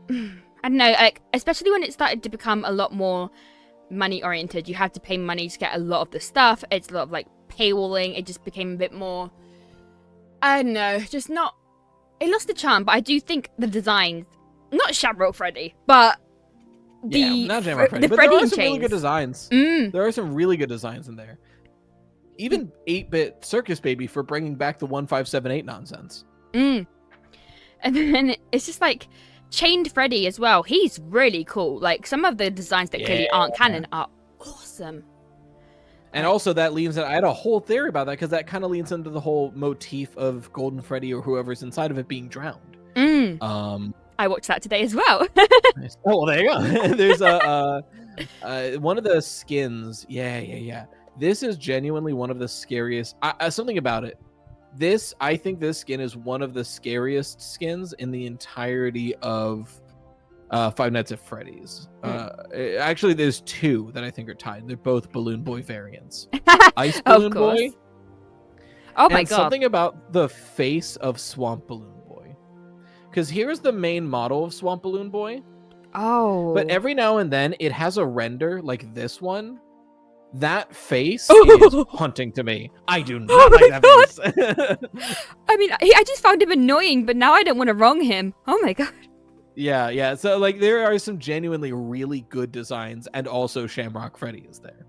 I don't know, like, especially when it started to become a lot more money oriented. You had to pay money to get a lot of the stuff. It's a lot of like paywalling. It just became a bit more, I don't know, just not, it lost the charm. But I do think the designs, not Shamrock Freddy, but not Shamrock Freddy, but there are some really good designs. There are some really good designs in there. Even 8-bit Circus Baby for bringing back the 1578 nonsense. And then it's just like Chained Freddy as well. He's really cool. Like, some of the designs that clearly aren't canon are awesome. And also that leans in, I had a whole theory about that because that kind of leans into the whole motif of Golden Freddy or whoever's inside of it being drowned. I watched that today as well. Oh, well, there you go. There's one of the skins. Yeah. This is genuinely one of the scariest. Something about it. I think this skin is one of the scariest skins in the entirety of Five Nights at Freddy's. Actually, there's two that I think are tied. They're both Balloon Boy variants. Ice Balloon Boy. Oh my and god. Something about the face of Swamp Balloon Boy. Because here's the main model of Swamp Balloon Boy. Oh. But every now and then it has a render like this one. That face is haunting to me. I do not like that face. I mean, I just found him annoying, but now I don't want to wrong him. Oh my god. Yeah. So like there are some genuinely really good designs, and also Shamrock Freddy is there.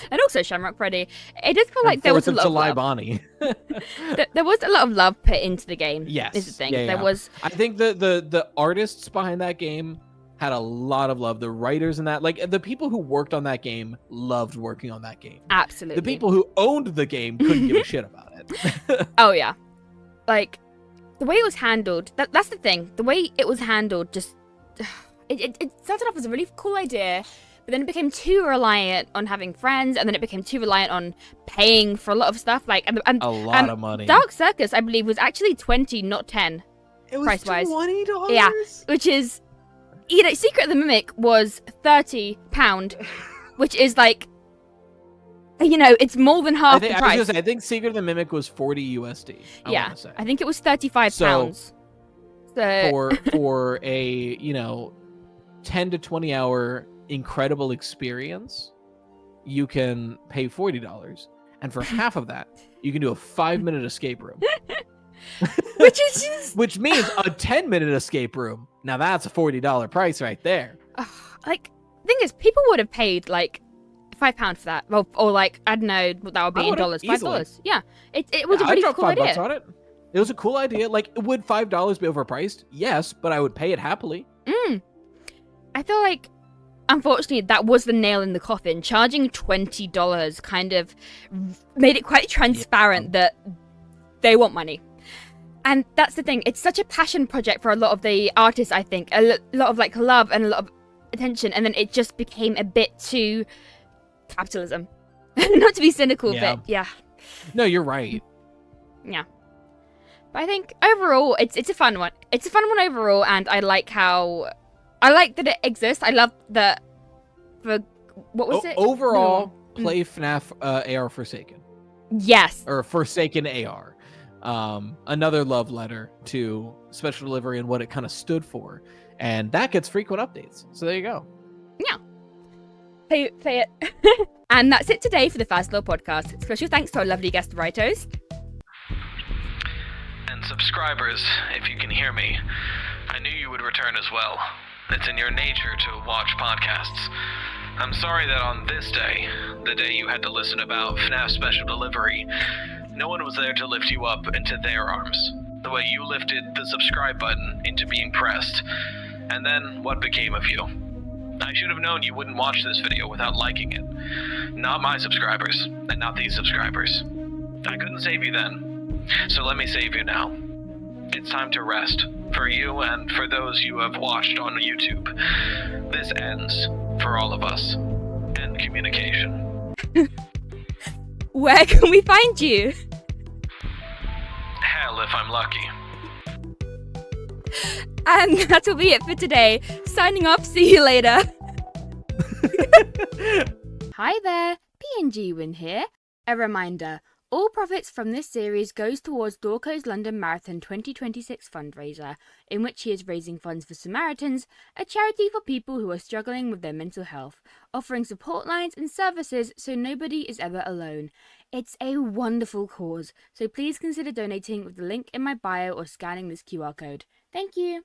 And also Shamrock Freddy. It does feel like there was a lot of love. Bonnie. There was a lot of love put into the game. Yes. Is the thing. Yeah. There was. I think the artists behind that game had a lot of love. The writers in that, like the people who worked on that game, loved working on that game. Absolutely. The people who owned the game couldn't give a shit about it. Oh yeah, like the way it was handled. That's the thing. The way it was handled, just it started off as a really cool idea, but then it became too reliant on having friends, and then it became too reliant on paying for a lot of stuff. Like and a lot of money. Dark Circus, I believe, was actually 20, not 10. It was price-wise. $20. Yeah, which is. You know, Secret of the Mimic was £30, which is like, you know, it's more than half the price. I think Secret of the Mimic was 40 USD. I think it was £35. So for a 10 to 20 hour incredible experience, you can pay $40, and for half of that, you can do a 5-minute escape room. Which is just... Which means a 10-minute escape room. Now that's a $40 price right there. Like, the thing is, people would have paid like £5 for that, or like I don't know what that would be in dollars. $5. Yeah, it was a really cool idea. $5 on it. It was a cool idea. Like, would $5 be overpriced? Yes, but I would pay it happily. I feel like, unfortunately, that was the nail in the coffin. Charging $20 kind of made it quite transparent that they want money. And that's the thing. It's such a passion project for a lot of the artists, I think. A lot of like love and a lot of attention. And then it just became a bit too capitalism. Not to be cynical, but yeah. No, you're right. Yeah. But I think overall, it's a fun one. It's a fun one overall, and I like that it exists. I love that. What was it? Overall, play FNAF AR Forsaken. Yes. Or Forsaken AR. Another love letter to Special Delivery and what it kind of stood for. And that gets frequent updates. So there you go. Yeah. Play it. And that's it today for the Fazlore podcast. Special thanks to our lovely guest, RyeToast. And subscribers, if you can hear me, I knew you would return as well. It's in your nature to watch podcasts. I'm sorry that on this day, the day you had to listen about FNAF Special Delivery, no one was there to lift you up into their arms, the way you lifted the subscribe button into being pressed. And then, what became of you? I should have known you wouldn't watch this video without liking it. Not my subscribers, and not these subscribers. I couldn't save you then, so let me save you now. It's time to rest, for you and for those you have watched on YouTube. This ends for all of us. End communication. Where can we find you? Hell if I'm lucky. And that will be it for today. Signing off, see you later. Hi there, PNG Win here. A reminder, all profits from this series goes towards Dorco's London Marathon 2026 fundraiser, in which he is raising funds for Samaritans, a charity for people who are struggling with their mental health, offering support lines and services so nobody is ever alone. It's a wonderful cause, so please consider donating with the link in my bio or scanning this QR code. Thank you.